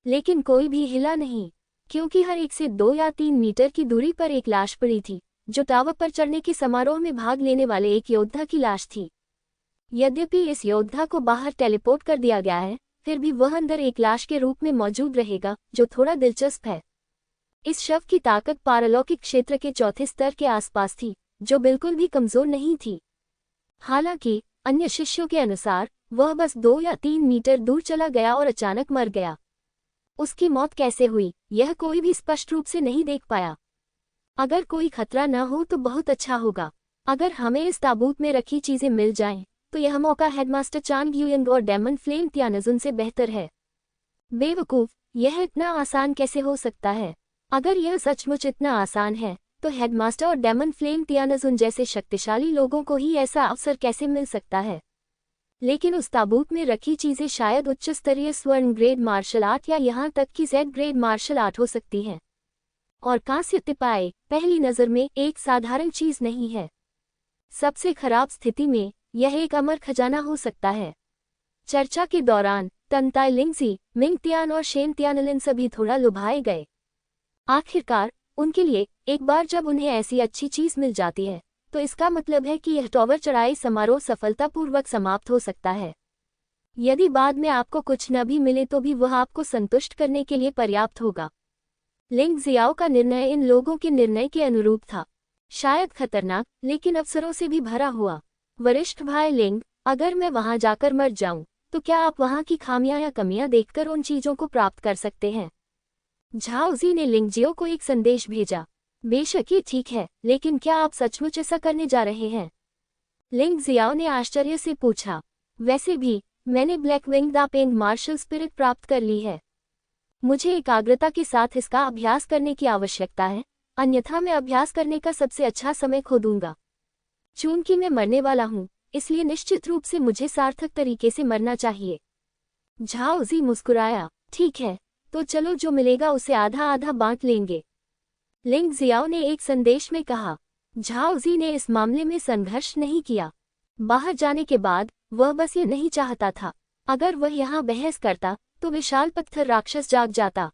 लेकिन कोई भी हिला नहीं, क्योंकि हर एक से 2 या 3 मीटर की दूरी पर एक लाश पड़ी थी, जो टावर पर चढ़ने के समारोह में भाग लेने वाले एक योद्धा की लाश थी। यद्यपि इस योद्धा को बाहर टेलीपोर्ट कर दिया गया है, फिर भी वह अंदर एक लाश के रूप में मौजूद रहेगा, जो थोड़ा दिलचस्प है। इस शव की ताकत पारलौकिक क्षेत्र के 4थे स्तर के आसपास थी, जो बिल्कुल भी कमजोर नहीं थी। हालांकि अन्य शिष्यों के अनुसार वह बस 2 या 3 मीटर दूर चला गया और अचानक मर गया। उसकी मौत कैसे हुई, यह कोई भी स्पष्ट रूप से नहीं देख पाया। अगर कोई खतरा न हो तो बहुत अच्छा होगा। अगर हमें इस ताबूत में रखी चीजें मिल जाएं, तो यह मौका हेडमास्टर चांग यूयंग और डेमन फ्लेम त्यानजुन से बेहतर है। बेवकूफ, यह इतना आसान कैसे हो सकता है? अगर यह सचमुच इतना आसान है, तो हेडमास्टर और डेमन फ्लेम त्यानजुन जैसे शक्तिशाली लोगों को ही ऐसा अवसर कैसे मिल सकता है? लेकिन उस ताबूत में रखी चीजें शायद उच्च स्तरीय स्वर्ण ग्रेड मार्शल आर्ट या यहाँ तक कि जेड ग्रेड मार्शल आर्ट हो सकती हैं। और कांस्य तिपाई पहली नज़र में एक साधारण चीज नहीं है। सबसे खराब स्थिति में यह एक अमर खजाना हो सकता है। चर्चा के दौरान तंताई लिंगजी, मिंग तियान और शेन तियानलिन सभी थोड़ा लुभाए गए। आखिरकार उनके लिए एक बार जब उन्हें ऐसी अच्छी चीज मिल जाती है तो इसका मतलब है कि यह टॉवर चढ़ाई समारोह सफलतापूर्वक समाप्त हो सकता है। यदि बाद में आपको कुछ न भी मिले तो भी वह आपको संतुष्ट करने के लिए पर्याप्त होगा। लिंग जियाओ का निर्णय इन लोगों के निर्णय के अनुरूप था, शायद खतरनाक लेकिन अवसरों से भी भरा हुआ। वरिष्ठ भाई लिंग, अगर मैं वहां जाकर मर जाऊं तो क्या आप वहां की खामियां या कमियां देखकर उन चीजों को प्राप्त कर सकते हैं? झाओजी ने लिंगजियो को एक संदेश भेजा। बेशक ये ठीक है, लेकिन क्या आप सचमुच ऐसा करने जा रहे हैं? लिंग जियाओ ने आश्चर्य से पूछा। वैसे भी मैंने black wing the peng martial spirit प्राप्त कर ली है। मुझे एकाग्रता के साथ इसका अभ्यास करने की आवश्यकता है, अन्यथा मैं अभ्यास करने का सबसे अच्छा समय खो दूंगा। चूंकि मैं मरने वाला हूं, इसलिए निश्चित रूप से मुझे सार्थक तरीके से मरना चाहिए। झाओजी मुस्कुराया। ठीक है, तो चलो जो मिलेगा उसे आधा आधा बांट लेंगे, लिंग जियाओ ने एक संदेश में कहा। झाओजी ने इस मामले में संघर्ष नहीं किया। बाहर जाने के बाद वह बस ये नहीं चाहता था, अगर वह यहाँ बहस करता तो विशाल पत्थर राक्षस जाग जाता।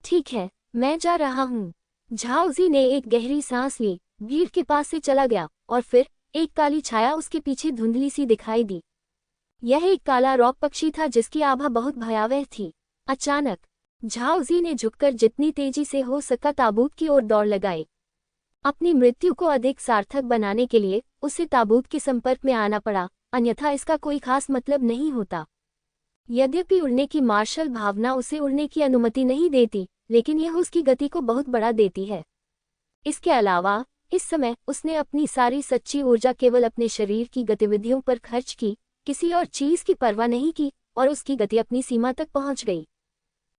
ठीक है, मैं जा रहा हूँ। झाओजी ने एक गहरी सांस ली, भीड़ के पास से चला गया और फिर एक काली छाया उसके पीछे धुंधली सी दिखाई दी। यह एक काला रॉक पक्षी था जिसकी आभा बहुत भयावह थी। अचानक झाओजी ने झुककर जितनी तेजी से हो सका ताबूत की ओर दौड़ लगाई। अपनी मृत्यु को अधिक सार्थक बनाने के लिए उसे ताबूत के संपर्क में आना पड़ा, अन्यथा इसका कोई खास मतलब नहीं होता। यद्यपि उड़ने की मार्शल भावना उसे उड़ने की अनुमति नहीं देती, लेकिन यह उसकी गति को बहुत बढ़ा देती है। इसके अलावा इस समय उसने अपनी सारी सच्ची ऊर्जा केवल अपने शरीर की गतिविधियों पर खर्च की, किसी और चीज की परवाह नहीं की, और उसकी गति अपनी सीमा तक पहुंच गई।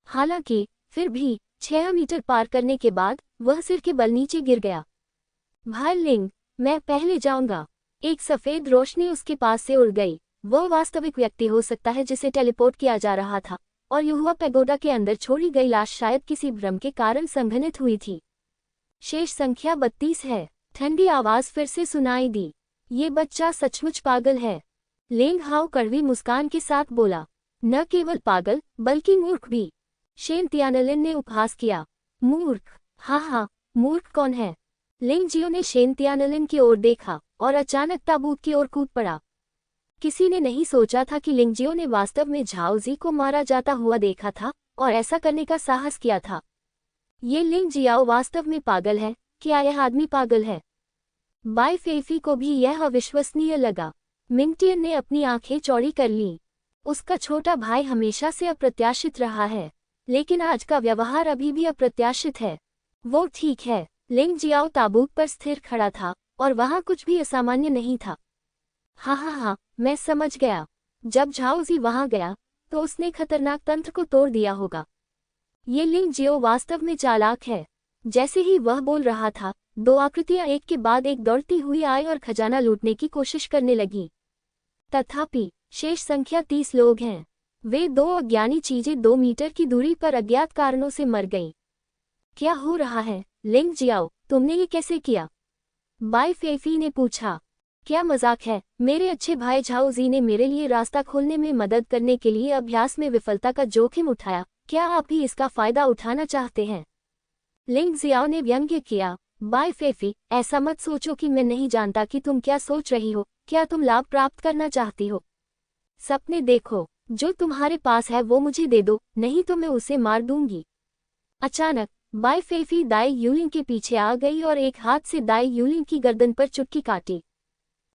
हालांकि फिर भी 6 मीटर पार करने के बाद वह सिर के बल नीचे गिर गया। भाई लिंग, मैं पहले जाऊंगा। एक सफेद रोशनी उसके पास से उड़ गई। वह वास्तविक व्यक्ति हो सकता है जिसे टेलीपोर्ट किया जा रहा था, और युवा पैगोडा के अंदर छोड़ी गई लाश शायद किसी भ्रम के कारण संघनित हुई थी। शेष संख्या 32 है। ठंडी आवाज फिर से सुनाई दी। ये बच्चा सचमुच पागल है, लिंग हाओ कड़वी मुस्कान के साथ बोला। न केवल पागल बल्कि मूर्ख भी, शेन तियानलिन ने उपहास किया। मूर्ख? हाँ, मूर्ख कौन है? लिंग जियो ने शेन तियानलिन की ओर देखा और अचानक ताबूत की ओर कूद पड़ा। किसी ने नहीं सोचा था कि लिंग जियो ने वास्तव में झाओजी को मारा जाता हुआ देखा था और ऐसा करने का साहस किया था। ये लिंग जियाओ वास्तव में पागल है, क्या यह आदमी पागल है? बाई फेफी को भी यह अविश्वसनीय लगा। मिंगटियन ने अपनी आंखें चौड़ी कर लीं। उसका छोटा भाई हमेशा से अप्रत्याशित रहा है, लेकिन आज का व्यवहार अभी भी अप्रत्याशित है। वो ठीक है। लिंग जियाओ ताबूत पर स्थिर खड़ा था और वहां कुछ भी असामान्य नहीं था। हाँ, मैं समझ गया। जब झाओजी वहां गया तो उसने खतरनाक तंत्र को तोड़ दिया होगा। ये लिंग जियो वास्तव में चालाक है। जैसे ही वह बोल रहा था, 2 आकृतियां एक के बाद एक दौड़ती हुई आई और खजाना लूटने की कोशिश करने लगी। तथापि शेष संख्या 30 लोग हैं। वे 2 अज्ञानी चीजें 2 मीटर की दूरी पर अज्ञात कारणों से मर गईं। क्या हो रहा है लिंग जियाओ, तुमने ये कैसे किया? बाई फेफी ने पूछा। क्या मजाक है? मेरे अच्छे भाई झाओजी ने मेरे लिए रास्ता खोलने में मदद करने के लिए अभ्यास में विफलता का जोखिम उठाया। क्या आप भी इसका फायदा उठाना चाहते हैं? लिंग जियाओ ने व्यंग्य किया। बाई फेफी, ऐसा मत सोचो कि मैं नहीं जानता कि तुम क्या सोच रही हो। क्या तुम लाभ प्राप्त करना चाहती हो? सपने देखो। जो तुम्हारे पास है वो मुझे दे दो, नहीं तो मैं उसे मार दूंगी। अचानक बाई फेफी दाई यूलिंग के पीछे आ गई और एक हाथ से दाई यूलिंग की गर्दन पर चुटकी काटी।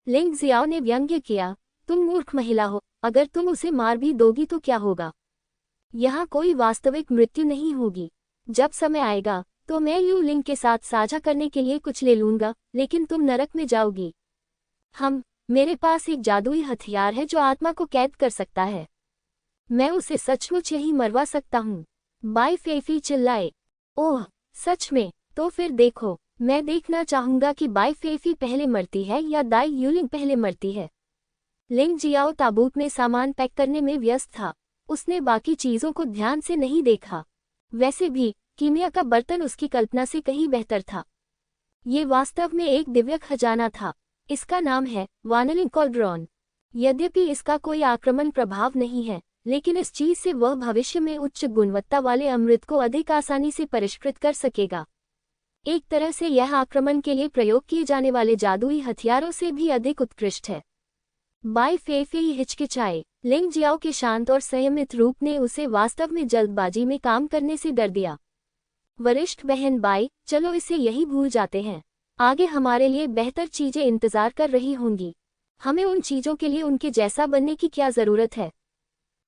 लिंग जियाओ ने व्यंग्य किया, तुम मूर्ख महिला हो, अगर तुम उसे मार भी दोगी तो क्या होगा? यहाँ कोई वास्तविक मृत्यु नहीं होगी। जब समय आएगा तो मैं यूलिंग के साथ साझा करने के लिए कुछ ले लूंगा, लेकिन तुम नरक में जाओगी। मेरे पास एक जादुई हथियार है जो आत्मा को कैद कर सकता है। मैं उसे सचमुच यही मरवा सकता हूँ। बाई फेफी चिल्लाए। ओह, सच में? तो फिर देखो, मैं देखना चाहूंगा कि बाई फेफी पहले मरती है या दाई यूलिंग पहले मरती है। लिंग जियाओ ताबूत में सामान पैक करने में व्यस्त था। उसने बाकी चीजों को ध्यान से नहीं देखा। वैसे भी कीमिया का बर्तन उसकी कल्पना से कहीं बेहतर था। ये वास्तव में एक दिव्य खजाना था। इसका नाम है वानलिंग कॉल्ड्रॉन। यद्यपि इसका कोई आक्रमण प्रभाव नहीं है, लेकिन इस चीज से वह भविष्य में उच्च गुणवत्ता वाले अमृत को अधिक आसानी से परिष्कृत कर सकेगा। एक तरह से यह आक्रमण के लिए प्रयोग किए जाने वाले जादुई हथियारों से भी अधिक उत्कृष्ट है। बाई फेफेई हिचकिचाए। लिंग जियाओ के शांत और संयमित रूप ने उसे वास्तव में जल्दबाजी में काम करने से डर दिया। वरिष्ठ बहन बाई, चलो इसे यही भूल जाते हैं। आगे हमारे लिए बेहतर चीजें इंतजार कर रही होंगी। हमें उन चीजों के लिए उनके जैसा बनने की क्या जरूरत है।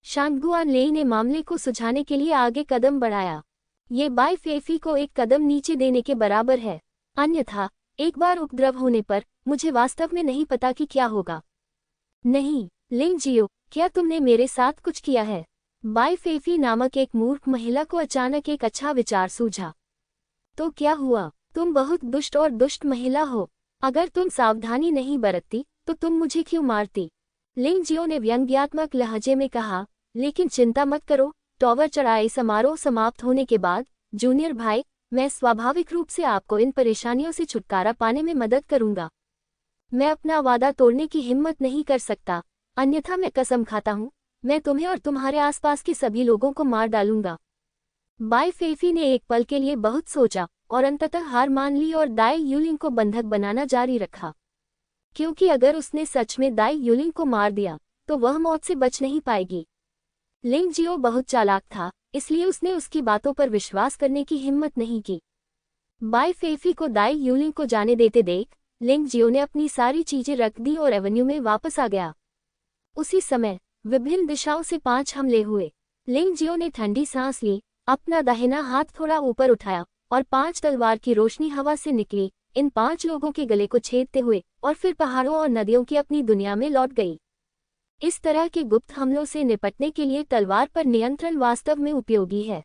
शांगगुआन लेई ने मामले को सुझाने के लिए आगे कदम बढ़ाया। ये बाई फेफी को एक कदम नीचे देने के बराबर है। अन्यथा एक बार उपद्रव होने पर मुझे वास्तव में नहीं पता कि क्या होगा। नहीं लिंग जियो, क्या तुमने मेरे साथ कुछ किया है? बाई फेफी नामक एक मूर्ख महिला को अचानक एक अच्छा विचार सूझा। तो क्या हुआ? तुम बहुत दुष्ट और दुष्ट महिला हो। अगर तुम सावधानी नहीं बरतती तो तुम मुझे क्यों मारती? लिंग जियो ने व्यंग्यात्मक लहजे में कहा। लेकिन चिंता मत करो, टॉवर चढ़ाई समारोह समाप्त होने के बाद जूनियर भाई, मैं स्वाभाविक रूप से आपको इन परेशानियों से छुटकारा पाने में मदद करूंगा। मैं अपना वादा तोड़ने की हिम्मत नहीं कर सकता, अन्यथा मैं कसम खाता हूँ, मैं तुम्हें और तुम्हारे आसपास के सभी लोगों को मार डालूंगा। बाई फेफी ने एक पल के लिए बहुत सोचा और अंततः हार मान ली और दाई यूलिंग को बंधक बनाना जारी रखा। क्योंकि अगर उसने सच में दाई यूलिंग को मार दिया तो वह मौत से बच नहीं पाएगी। लिंग जियो बहुत चालाक था, इसलिए उसने उसकी बातों पर विश्वास करने की हिम्मत नहीं की। बाई फेफी को दाई यूलिंग को जाने देते देख लिंग जियो ने अपनी सारी चीजें रख दी और एवेन्यू में वापस आ गया। उसी समय विभिन्न दिशाओं से 5 हमले हुए। लिंग जियो ने ठंडी सांस ली, अपना दाहिना हाथ थोड़ा ऊपर उठाया और 5 तलवार की रोशनी हवा से निकली, इन 5 लोगों के गले को छेदते हुए, और फिर पहाड़ों और नदियों की अपनी दुनिया में लौट गई। इस तरह के गुप्त हमलों से निपटने के लिए तलवार पर नियंत्रण वास्तव में उपयोगी है।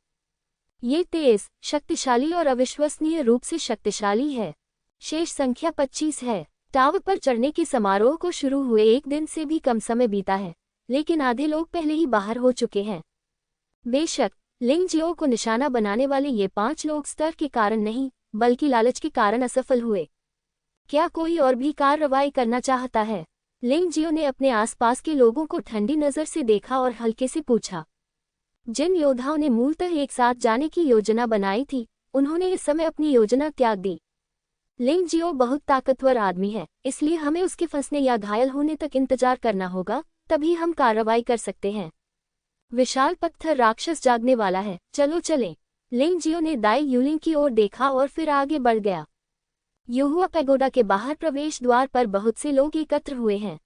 ये तेज, शक्तिशाली और अविश्वसनीय रूप से शक्तिशाली है। शेष संख्या 25 है। टावर पर चढ़ने के समारोह को शुरू हुए 1 दिन से भी कम समय बीता है, लेकिन आधे लोग पहले ही बाहर हो चुके हैं। बेशक लिंग जियो को निशाना बनाने वाले ये 5 लोग स्तर के कारण नहीं, बल्कि लालच के कारण असफल हुए। क्या कोई और भी कार्रवाई करना चाहता है? लिंग जियो ने अपने आसपास के लोगों को ठंडी नजर से देखा और हल्के से पूछा। जिन योद्धाओं ने मूलतः एक साथ जाने की योजना बनाई थी, उन्होंने इस समय अपनी योजना त्याग दी। लिंग जियो बहुत ताकतवर आदमी है, इसलिए हमें उसके फंसने या घायल होने तक इंतजार करना होगा, तभी हम कार्रवाई कर सकते हैं। विशाल पत्थर राक्षस जागने वाला है, चलो चलें। लिंग जियो ने दाई यूलिंग की ओर देखा और फिर आगे बढ़ गया। युहुआ पैगोडा के बाहर प्रवेश द्वार पर बहुत से लोग एकत्र हुए हैं।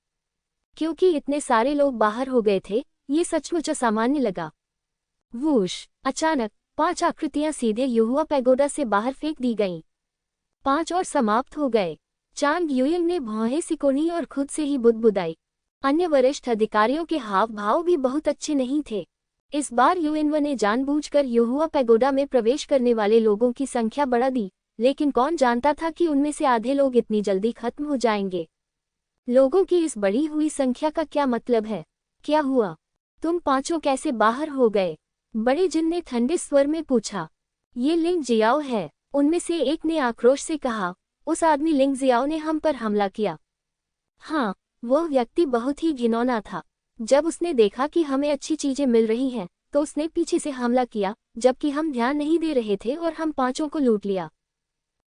क्योंकि इतने सारे लोग बाहर हो गए थे, ये सचमुच असामान्य लगा। वूश! अचानक 5 आकृतियां सीधे युहुआ पैगोडा से बाहर फेंक दी गईं। 5 और समाप्त हो गए। चांग यूइंग ने भौहें सिकोड़ी और खुद से ही बुदबुदाई। अन्य वरिष्ठ अधिकारियों के हाव भाव भी बहुत अच्छे नहीं थे। इस बार यूएनव ने जानबूझकर युहुआ पैगोडा में प्रवेश करने वाले लोगों की संख्या बढ़ा दी, लेकिन कौन जानता था कि उनमें से आधे लोग इतनी जल्दी खत्म हो जाएंगे। लोगों की इस बढ़ी हुई संख्या का क्या मतलब है? क्या हुआ? तुम 5 कैसे बाहर हो गए? बड़े जिन ने ठंडे स्वर में पूछा। ये लिंग जियाओ है, उनमें से एक ने आक्रोश से कहा। उस आदमी लिंग जियाओ ने हम पर हमला किया। हाँ, वह व्यक्ति बहुत ही घिनौना था। जब उसने देखा कि हमें अच्छी चीजें मिल रही हैं, तो उसने पीछे से हमला किया, जबकि हम ध्यान नहीं दे रहे थे, और हम 5 को लूट लिया।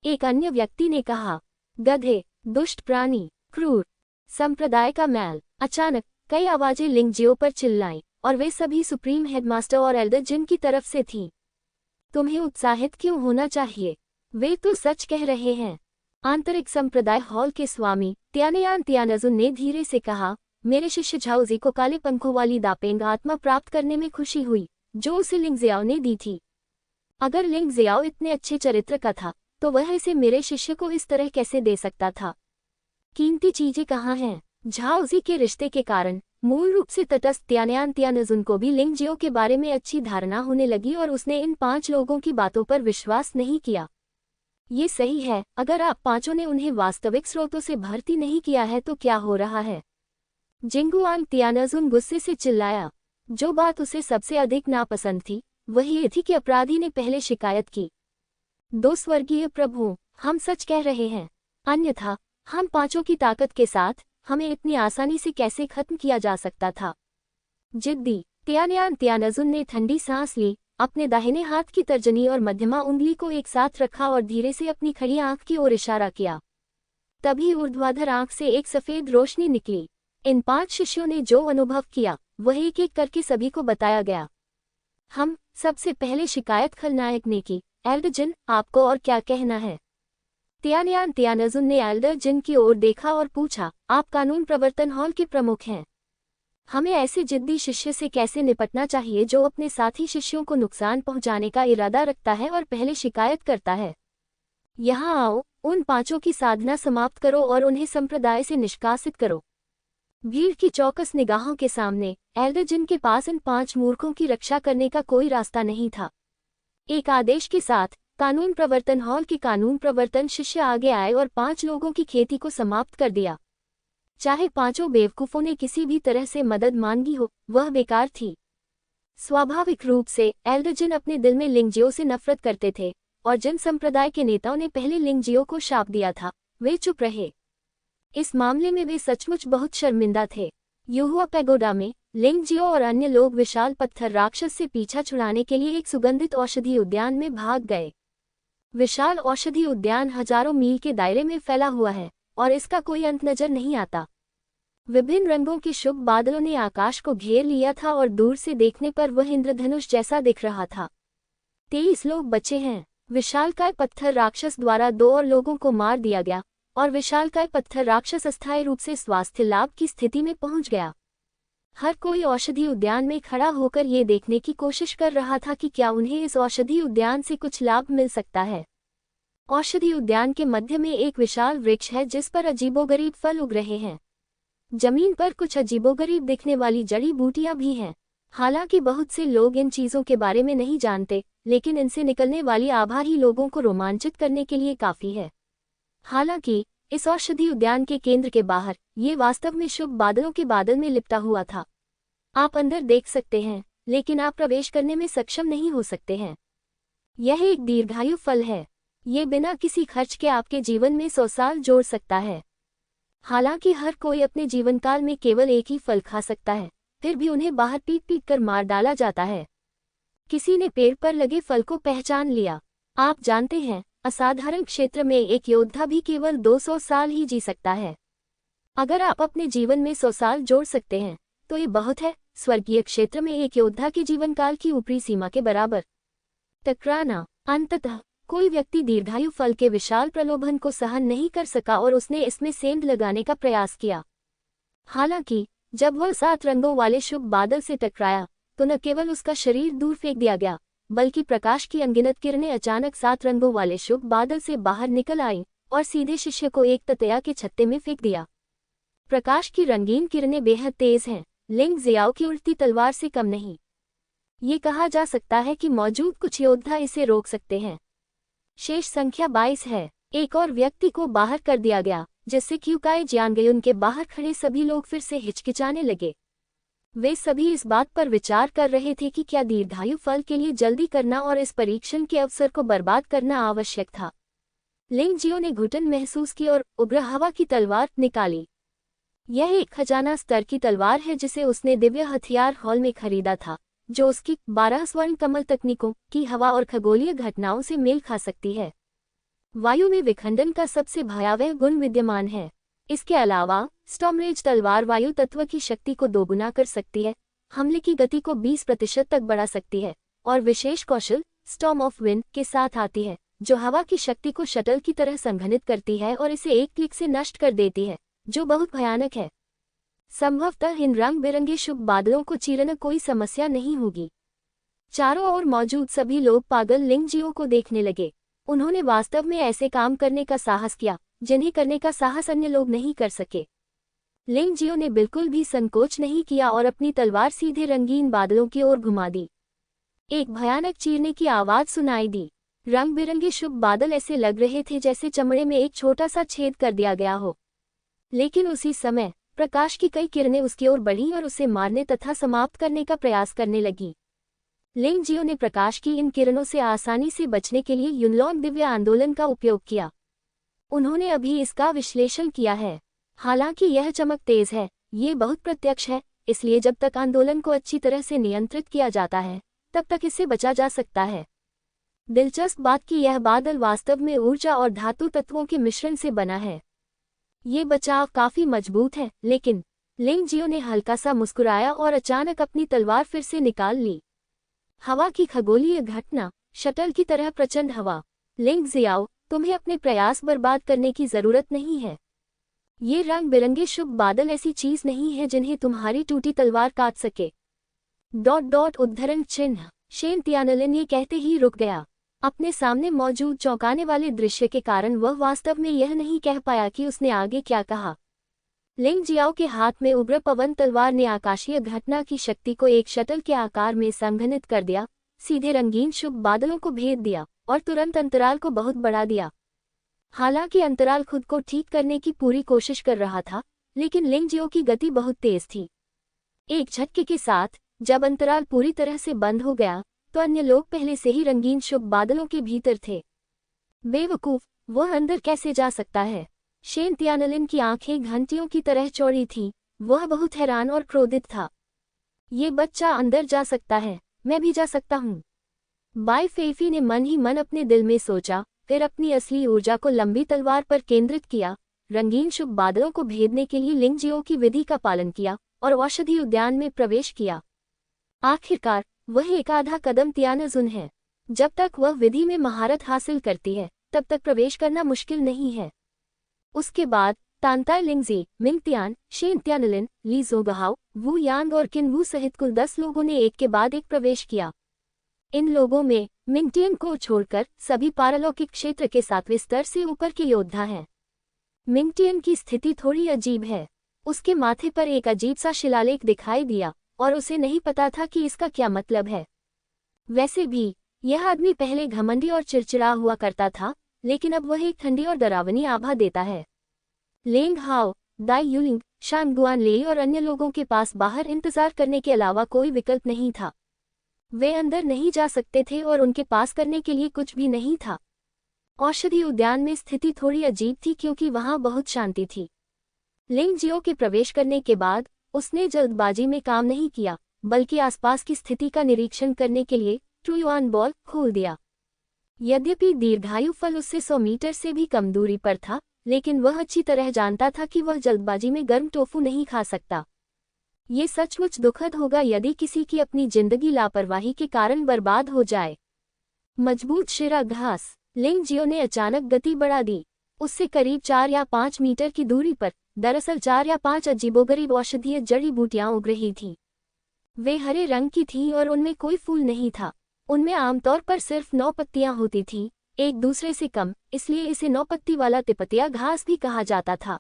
एक अन्य व्यक्ति ने कहा। गधे, दुष्ट प्राणी, क्रूर, संप्रदाय का मैल। अचानक कई आवाजें लिंग जियो पर चिल्लाईं, और वे सभी सुप्रीम हेडमास्टर और एल्डर जिन की तरफ से थीं। तुम्हें उत्साहित क्यों होना चाहिए? वे तो सच कह रहे हैं। आंतरिक संप्रदाय हॉल के स्वामी त्यानयान त्यानजुन ने धीरे से कहा। मेरे शिष्य झाओजी को काले पंखों वाली दापेंग आत्मा प्राप्त करने में खुशी हुई, जो उसे लिंग जियाओ ने दी थी। अगर लिंग जियाओ इतने अच्छे चरित्र का था, तो वह इसे मेरे शिष्य को इस तरह कैसे दे सकता था? कीमती चीजें कहाँ हैं? झाओजी के रिश्ते के कारण मूल रूप से तटस्थ त्यानयान त्यानजुन को भी लिंग जियो के बारे में अच्छी धारणा होने लगी, और उसने इन 5 लोगों की बातों पर विश्वास नहीं किया। ये सही है, अगर आप 5 ने उन्हें वास्तविक स्रोतों से भर्ती नहीं किया है तो क्या हो रहा है? जिंगुआंग त्यानजुन गुस्से से चिल्लाया। जो बात उसे सबसे अधिक नापसंद थी, वह ये थी कि अपराधी ने पहले शिकायत की। 2 स्वर्गीय प्रभु, हम सच कह रहे हैं, अन्यथा हम 5 की ताकत के साथ हमें इतनी आसानी से कैसे खत्म किया जा सकता था? जिद्दी त्यानयान त्यानजुन ने ठंडी सांस ली, अपने दाहिने हाथ की तर्जनी और मध्यमा उंगली को एक साथ रखा और धीरे से अपनी खड़ी आंख की ओर इशारा किया। तभी ऊर्ध्वाधर आंख से एक सफेद रोशनी निकली। इन 5 शिष्यों ने जो अनुभव किया वह एक एक करके सभी को बताया गया। हम सबसे पहले शिकायत खलनायक ने की, एल्डर जिन, आपको और क्या कहना है? तियानयान तियानजुन ने एल्डर जिन की ओर देखा और पूछा, आप कानून प्रवर्तन हॉल के प्रमुख हैं। हमें ऐसे जिद्दी शिष्य से कैसे निपटना चाहिए जो अपने साथी शिष्यों को नुकसान पहुंचाने का इरादा रखता है और पहले शिकायत करता है? यहाँ आओ, उन 5 की साधना समाप्त करो और उन्हें संप्रदाय से निष्कासित करो। भीड़ की चौकस निगाहों के सामने एल्डर जिन के पास इन 5 मूर्खों की रक्षा करने का कोई रास्ता नहीं था। एक आदेश के साथ कानून प्रवर्तन हॉल के कानून प्रवर्तन शिष्य आगे आए और 5 लोगों की खेती को समाप्त कर दिया। चाहे 5 बेवकूफों ने किसी भी तरह से मदद मांगी हो, वह बेकार थी। स्वाभाविक रूप से एल्डर जिन अपने दिल में लिंगजियो से नफरत करते थे और जिन संप्रदाय के नेताओं ने पहले लिंगजियो को शाप दिया था वे चुप रहे। इस मामले में वे सचमुच बहुत शर्मिंदा थे। युहुआ पैगोडा में लिंगजियो और अन्य लोग विशाल पत्थर राक्षस से पीछा छुड़ाने के लिए एक सुगंधित औषधि उद्यान में भाग गए। विशाल औषधि उद्यान हजारों मील के दायरे में फैला हुआ है और इसका कोई अंत नजर नहीं आता। विभिन्न रंगों के शुभ बादलों ने आकाश को घेर लिया था और दूर से देखने पर वह इंद्रधनुष जैसा दिख रहा था। 23 लोग बचे हैं। विशालकाय पत्थर राक्षस द्वारा 2 और लोगों को मार दिया गया और विशालकाय पत्थर राक्षस अस्थायी रूप से स्वास्थ्य लाभ की स्थिति में पहुंच गया। हर कोई औषधि उद्यान में खड़ा होकर ये देखने की कोशिश कर रहा था कि क्या उन्हें इस औषधि उद्यान से कुछ लाभ मिल सकता है। औषधि उद्यान के मध्य में एक विशाल वृक्ष है जिस पर अजीबोगरीब फल उग रहे हैं। जमीन पर कुछ अजीबोगरीब दिखने वाली जड़ी बूटियां भी हैं। हालांकि बहुत से लोग इन चीजों के बारे में नहीं जानते, लेकिन इनसे निकलने वाली आभा ही लोगों को रोमांचित करने के लिए काफी है। हालांकि इस औषधि उद्यान के केंद्र के बाहर ये वास्तव में शुभ बादलों के बादल में लिपटा हुआ था। आप अंदर देख सकते हैं, लेकिन आप प्रवेश करने में सक्षम नहीं हो सकते हैं। यह एक दीर्घायु फल है। ये बिना किसी खर्च के आपके जीवन में 100 साल जोड़ सकता है। हालांकि हर कोई अपने जीवनकाल में केवल एक ही फल खा सकता है, फिर भी उन्हें बाहर पीट पीट कर मार डाला जाता है। किसी ने पेड़ पर लगे फल को पहचान लिया। आप जानते हैं, असाधारण क्षेत्र में एक योद्धा भी केवल 200 साल ही जी सकता है। अगर आप अपने जीवन में 100 साल जोड़ सकते हैं तो ये बहुत है। स्वर्गीय क्षेत्र में एक योद्धा के जीवनकाल की ऊपरी सीमा के बराबर। टकराना। अंततः कोई व्यक्ति दीर्घायु फल के विशाल प्रलोभन को सहन नहीं कर सका और उसने इसमें सेंध लगाने का प्रयास किया। हालांकि जब वह 7 रंगों वाले शुभ बादल से टकराया तो न केवल उसका शरीर दूर फेंक दिया गया, बल्कि प्रकाश की अनगिनत किरणें अचानक 7 रंगों वाले शुभ बादल से बाहर निकल आईं और सीधे शिष्य को एक ततैया के छत्ते में फेंक दिया। प्रकाश की रंगीन किरणें बेहद तेज हैं, लिंग जियाओ की उड़ती तलवार से कम नहीं। ये कहा जा सकता है कि मौजूद कुछ योद्धा इसे रोक सकते हैं। शेष संख्या 22 है। एक और व्यक्ति को बाहर कर दिया गया, जिससे क्यूकाई जियांगयुन के बाहर खड़े सभी लोग फिर से हिचकिचाने लगे। वे सभी इस बात पर विचार कर रहे थे कि क्या दीर्घायु फल के लिए जल्दी करना और इस परीक्षण के अवसर को बर्बाद करना आवश्यक था। लिंगजियो ने घुटन महसूस की और उग्र हवा की तलवार निकाली। यह एक खजाना स्तर की तलवार है जिसे उसने दिव्य हथियार हॉल में खरीदा था, जो उसकी 12 स्वर्ण कमल तकनीकों की हवा और खगोलीय घटनाओं से मेल खा सकती है। वायु में विखंडन का सबसे भयावह गुण विद्यमान है। इसके अलावा स्टॉर्मरेज तलवार वायु तत्व की शक्ति को दोगुना कर सकती है, हमले की गति को 20% तक बढ़ा सकती है और विशेष कौशल स्टॉर्म ऑफ विंड के साथ आती है, जो हवा की शक्ति को शटल की तरह संघनित करती है और इसे एक क्लिक से नष्ट कर देती है, जो बहुत भयानक है। संभवतः इन रंग बिरंगे शुभ बादलों को चीरना कोई समस्या नहीं होगी। चारों ओर मौजूद सभी लोग पागल लिंगजियो को देखने लगे। उन्होंने वास्तव में ऐसे काम करने का साहस किया जिन्हें करने का साहस अन्य लोग नहीं कर सके। लिंगजियो ने बिल्कुल भी संकोच नहीं किया और अपनी तलवार सीधे रंगीन बादलों की ओर घुमा दी। एक भयानक चीरने की आवाज सुनाई दी। रंग बिरंगे शुभ बादल ऐसे लग रहे थे जैसे चमड़े में एक छोटा सा छेद कर दिया गया हो। लेकिन उसी समय प्रकाश की कई किरणें उसकी ओर बढ़ीं और उसे मारने तथा समाप्त करने का प्रयास करने लगीं। लिंगजियो ने प्रकाश की इन किरणों से आसानी से बचने के लिए युनलॉन्ग दिव्य आंदोलन का उपयोग किया। उन्होंने अभी इसका विश्लेषण किया है। हालांकि यह चमक तेज है, ये बहुत प्रत्यक्ष है, इसलिए जब तक आंदोलन को अच्छी तरह से नियंत्रित किया जाता है तब तक इससे बचा जा सकता है। दिलचस्प बात कि यह बादल वास्तव में ऊर्जा और धातु तत्वों के मिश्रण से बना है। ये बचाव काफी मजबूत है, लेकिन लिंग जियो ने हल्का सा मुस्कुराया और अचानक अपनी तलवार फिर से निकाल ली। हवा की खगोलीय घटना, शटल की तरह प्रचंड हवा। लिंग जियाओ, तुम्हें अपने प्रयास बर्बाद करने की जरूरत नहीं है। ये रंग बिरंगे शुभ बादल ऐसी चीज नहीं है जिन्हें तुम्हारी टूटी तलवार काट सके। उद्धरण चिन्ह। शेन तियानलिन ये कहते ही रुक गया। अपने सामने मौजूद चौंकाने वाले दृश्य के कारण वह वास्तव में यह नहीं कह पाया कि उसने आगे क्या कहा। लिंग जियाओ के हाथ में उग्र पवन तलवार ने आकाशीय घटना की शक्ति को एक शटल के आकार में संघनित कर दिया, सीधे रंगीन शुभ बादलों को भेद दिया और तुरंत अंतराल को बहुत बढ़ा दिया। हालांकि अंतराल खुद को ठीक करने की पूरी कोशिश कर रहा था, लेकिन लिंग जियो की गति बहुत तेज थी। एक झटके के साथ जब अंतराल पूरी तरह से बंद हो गया, तो अन्य लोग पहले से ही रंगीन शुभ बादलों के भीतर थे। बेवकूफ, वह अंदर कैसे जा सकता है? शेन तियानलिन की आंखें घंटियों की तरह चौड़ी थीं, वह बहुत हैरान और क्रोधित था। ये बच्चा अंदर जा सकता है, मैं भी जा सकता हूँ। बाई फेफी ने मन ही मन अपने दिल में सोचा, फिर अपनी असली ऊर्जा को लंबी तलवार पर केंद्रित किया, रंगीन शुभ बादलों को भेदने के लिए लिंग जियो की विधि का पालन किया और औषधि उद्यान में प्रवेश किया। आखिरकार वह एक आधा कदम तियानजुन है। जब तक वह विधि में महारत हासिल करती है, तब तक प्रवेश करना मुश्किल नहीं है। उसके बाद तांताई लिंगजी, मिंगतियान, शेन तियानलिन, ली जोगहाओ, वू यांग और किन वू सहित कुल 10 लोगों ने एक के बाद एक प्रवेश किया। इन लोगों में मिंगटियन को छोड़कर सभी पारलौकिक क्षेत्र के 7वें स्तर से ऊपर के योद्धा हैं। मिंगटियन की स्थिति थोड़ी अजीब है। उसके माथे पर एक अजीब सा शिलालेख दिखाई दिया और उसे नहीं पता था कि इसका क्या मतलब है। वैसे भी यह आदमी पहले घमंडी और चिड़चिड़ा हुआ करता था, लेकिन अब वह एक ठंडी और डरावनी आभा देता है। लेंग हाओ, दाई युलिंग, शान गुआन ले और अन्य लोगों के पास बाहर इंतजार करने के अलावा कोई विकल्प नहीं था। वे अंदर नहीं जा सकते थे और उनके पास करने के लिए कुछ भी नहीं था। औषधि उद्यान में स्थिति थोड़ी अजीब थी क्योंकि वहां बहुत शांति थी। लिंग जियो के प्रवेश करने के बाद उसने जल्दबाजी में काम नहीं किया, बल्कि आसपास की स्थिति का निरीक्षण करने के लिए ट्रुयुआन बॉल खोल दिया। यद्यपि दीर्घायु फल उससे 100 मीटर से भी कम दूरी पर था, लेकिन वह अच्छी तरह जानता था कि वह जल्दबाजी में गर्म टोफू नहीं खा सकता। ये सचमुच दुखद होगा यदि किसी की अपनी जिंदगी लापरवाही के कारण बर्बाद हो जाए। मजबूत शिरा घास। लिंग जियो ने अचानक गति बढ़ा दी। उससे करीब 4 या 5 मीटर की दूरी पर दरअसल 4 या 5 अजीबोगरीब औषधीय जड़ी बूटियां उग रही थीं। वे हरे रंग की थीं और उनमें कोई फूल नहीं था। उनमें आमतौर पर सिर्फ 9 पत्तियां होती थीं, एक दूसरे से कम, इसलिए इसे 9 पत्ती वाला तिपतिया घास भी कहा जाता था।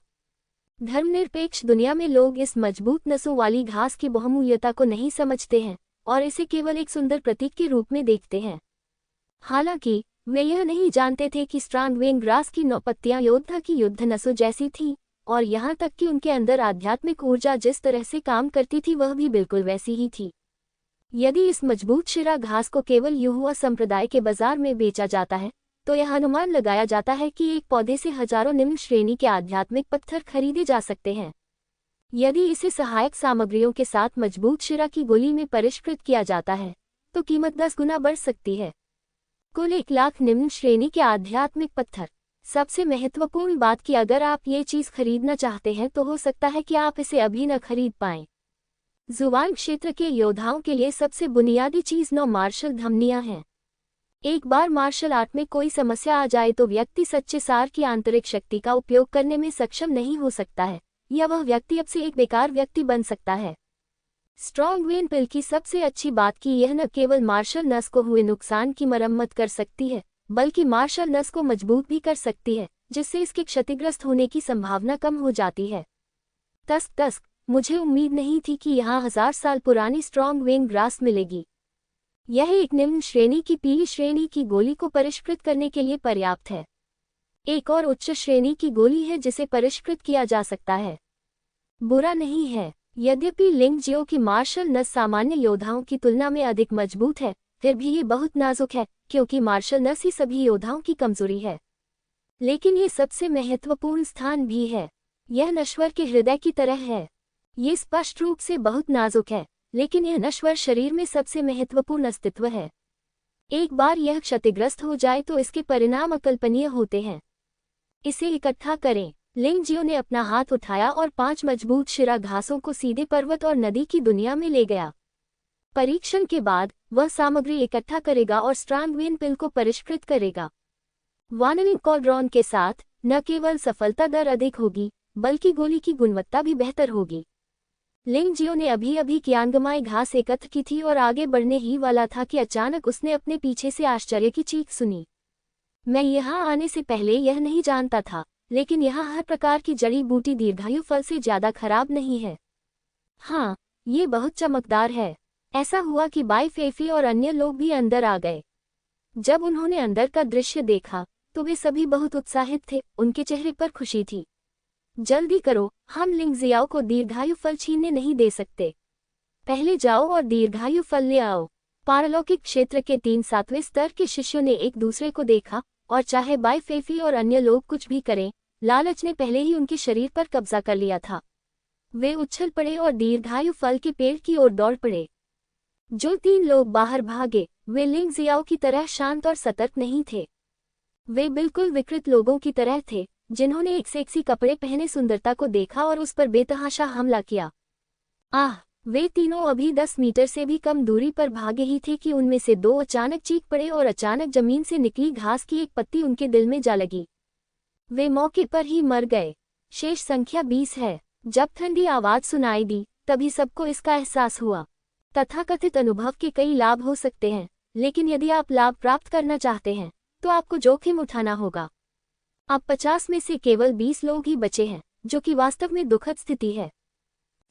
धर्मनिरपेक्ष दुनिया में लोग इस मजबूत नसों वाली घास की बहुमूल्यता को नहीं समझते हैं और इसे केवल एक सुंदर प्रतीक के रूप में देखते हैं। हालांकि वे यह नहीं जानते थे कि स्ट्रांगवेन ग्रास की 9 पत्तियां योद्धा की युद्ध नसों जैसी थीं, और यहाँ तक कि उनके अंदर आध्यात्मिक ऊर्जा जिस तरह से काम करती थी वह भी बिल्कुल वैसी ही थी। यदि इस मजबूत शिरा घास को केवल युहुआ संप्रदाय के बाजार में बेचा जाता है, तो यह अनुमान लगाया जाता है कि एक पौधे से हजारों निम्न श्रेणी के आध्यात्मिक पत्थर खरीदे जा सकते हैं। यदि इसे सहायक सामग्रियों के साथ मजबूत शिरा की गोली में परिष्कृत किया जाता है, तो कीमत 10 गुना बढ़ सकती है। कुल 1 लाख निम्न श्रेणी के आध्यात्मिक पत्थर। सबसे महत्वपूर्ण बात कि अगर आप ये चीज़ खरीदना चाहते हैं तो हो सकता है कि आप इसे अभी न खरीद पाएं। जुवान क्षेत्र के योद्धाओं के लिए सबसे बुनियादी चीज़ 9 मार्शल धमनियां हैं। एक बार मार्शल आर्ट में कोई समस्या आ जाए तो व्यक्ति सच्चे सार की आंतरिक शक्ति का उपयोग करने में सक्षम नहीं हो सकता है, या वह व्यक्ति अब से एक बेकार व्यक्ति बन सकता है। स्ट्रॉन्गवेन पिल की सबसे अच्छी बात कि यह न केवल मार्शल नस को हुए नुकसान की मरम्मत कर सकती है, बल्कि मार्शल नस को मजबूत भी कर सकती है, जिससे इसके क्षतिग्रस्त होने की संभावना कम हो जाती है। तस्क, मुझे उम्मीद नहीं थी कि यहाँ 1000 साल पुरानी स्ट्रॉन्गवेन ग्रास मिलेगी। यह एक निम्न श्रेणी की पीली श्रेणी की गोली को परिष्कृत करने के लिए पर्याप्त है। एक और उच्च श्रेणी की गोली है जिसे परिष्कृत किया जा सकता है। बुरा नहीं है। यद्यपि लिंग जियो की मार्शल नस सामान्य योद्धाओं की तुलना में अधिक मजबूत है, फिर भी ये बहुत नाजुक है, क्योंकि मार्शल नस ही सभी योद्धाओं की कमजोरी है। लेकिन ये सबसे महत्वपूर्ण स्थान भी है। यह नश्वर के हृदय की तरह है। ये स्पष्ट रूप से बहुत नाजुक है, लेकिन यह नश्वर शरीर में सबसे महत्वपूर्ण अस्तित्व है। एक बार यह क्षतिग्रस्त हो जाए तो इसके परिणाम अकल्पनीय होते हैं। इसे इकट्ठा करें। लिंगजियो ने अपना हाथ उठाया और 5 मजबूत शिरा घासों को सीधे पर्वत और नदी की दुनिया में ले गया। परीक्षण के बाद वह सामग्री इकट्ठा करेगा और स्ट्रांगवेन पिल को परिष्कृत करेगा। वाननिंग कॉल्ड्रॉन के साथ न केवल सफलता दर अधिक होगी, बल्कि गोली की गुणवत्ता भी बेहतर होगी। लिंगजियो ने अभी अभी कियांगमाई घास एकत्र की थी और आगे बढ़ने ही वाला था कि अचानक उसने अपने पीछे से आश्चर्य की चीख सुनी। मैं यहाँ आने से पहले यह नहीं जानता था, लेकिन यहाँ हर प्रकार की जड़ी बूटी दीर्घायु फल से ज्यादा खराब नहीं है। हाँ, ये बहुत चमकदार है। ऐसा हुआ कि बाई फेफी और अन्य लोग भी अंदर आ गए। जब उन्होंने अंदर का दृश्य देखा तो वे सभी बहुत उत्साहित थे, उनके चेहरे पर खुशी थी। जल्दी करो, हम लिंगजियाओ को दीर्घायु फल छीनने नहीं दे सकते। पहले जाओ और दीर्घायु फल ले आओ। पारलौकिक क्षेत्र के 3 सातवें स्तर के शिष्यों ने एक दूसरे को देखा, और चाहे बाई फेफी और अन्य लोग कुछ भी करें, लालच ने पहले ही उनके शरीर पर कब्जा कर लिया था। वे उछल पड़े और दीर्घायु फल के पेड़ की ओर दौड़ पड़े। जो 3 लोग बाहर भागे, वे लिंगजियाओ की तरह शांत और सतर्क नहीं थे। वे बिल्कुल विकृत लोगों की तरह थे, जिन्होंने एक सेक्सी कपड़े पहने सुंदरता को देखा और उस पर बेतहाशा हमला किया। आह, वे तीनों अभी 10 मीटर से भी कम दूरी पर भागे ही थे कि उनमें से 2 अचानक चीख पड़े और अचानक जमीन से निकली घास की एक पत्ती उनके दिल में जा लगी। वे मौके पर ही मर गए। शेष संख्या 20 है। जब ठंडी आवाज सुनाई दी, तभी सबको इसका एहसास हुआ। तथाकथित अनुभव के कई लाभ हो सकते हैं, लेकिन यदि आप लाभ प्राप्त करना चाहते हैं तो आपको जोखिम उठाना होगा। अब 50 में से केवल 20 लोग ही बचे हैं, जो कि वास्तव में दुखद स्थिति है।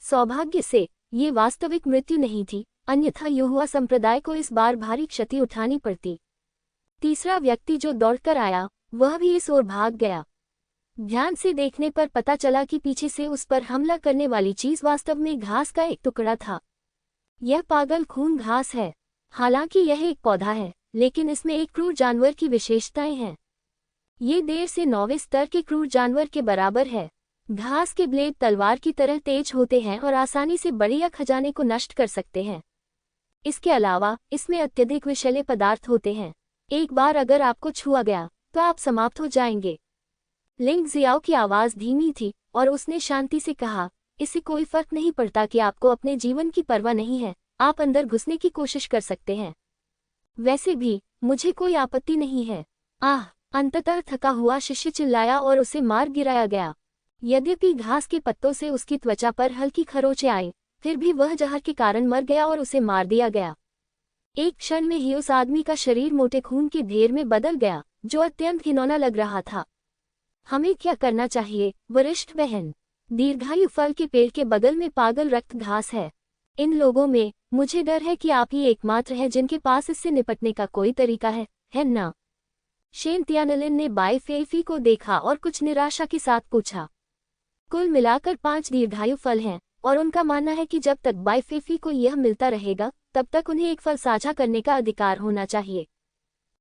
सौभाग्य से ये वास्तविक मृत्यु नहीं थी, अन्यथा युहुआ संप्रदाय को इस बार भारी क्षति उठानी पड़ती। तीसरा व्यक्ति जो दौड़कर आया, वह भी इस ओर भाग गया। ध्यान से देखने पर पता चला कि पीछे से उस पर हमला करने वाली चीज वास्तव में घास का एक टुकड़ा था। यह पागल खून घास है। हालांकि यह एक पौधा है, लेकिन इसमें एक क्रूर जानवर की विशेषताएं हैं। ये देर से 9वें स्तर के क्रूर जानवर के बराबर है। घास के ब्लेड तलवार की तरह तेज होते हैं और आसानी से बड़े या खजाने को नष्ट कर सकते हैं। इसके अलावा इसमें अत्यधिक विषैले पदार्थ होते हैं। एक बार अगर आपको छुआ गया तो आप समाप्त हो जाएंगे। लिंगजियाओ की आवाज धीमी थी और उसने शांति से कहा, इससे कोई फर्क नहीं पड़ता कि आपको अपने जीवन की परवाह नहीं है, आप अंदर घुसने की कोशिश कर सकते हैं। वैसे भी मुझे कोई आपत्ति नहीं है। आह, अंततः थका हुआ शिष्य चिल्लाया और उसे मार गिराया गया। यद्यपि घास के पत्तों से उसकी त्वचा पर हल्की खरोंचें आई, फिर भी वह जहर के कारण मर गया और उसे मार दिया गया। एक क्षण में ही उस आदमी का शरीर मोटे खून के ढेर में बदल गया, जो अत्यंत घिनौना लग रहा था। हमें क्या करना चाहिए, वरिष्ठ बहन? दीर्घायु फल के पेड़ के बगल में पागल रक्त घास है। इन लोगों में मुझे डर है कि आप ही एकमात्र हैं जिनके पास इससे निपटने का कोई तरीका है ना? शेन तियानलिन ने बाई फेफी को देखा और कुछ निराशा के साथ पूछा। कुल मिलाकर 5 दीर्घायु फल हैं, और उनका मानना है कि जब तक बाई फेफी को यह मिलता रहेगा, तब तक उन्हें एक फल साझा करने का अधिकार होना चाहिए।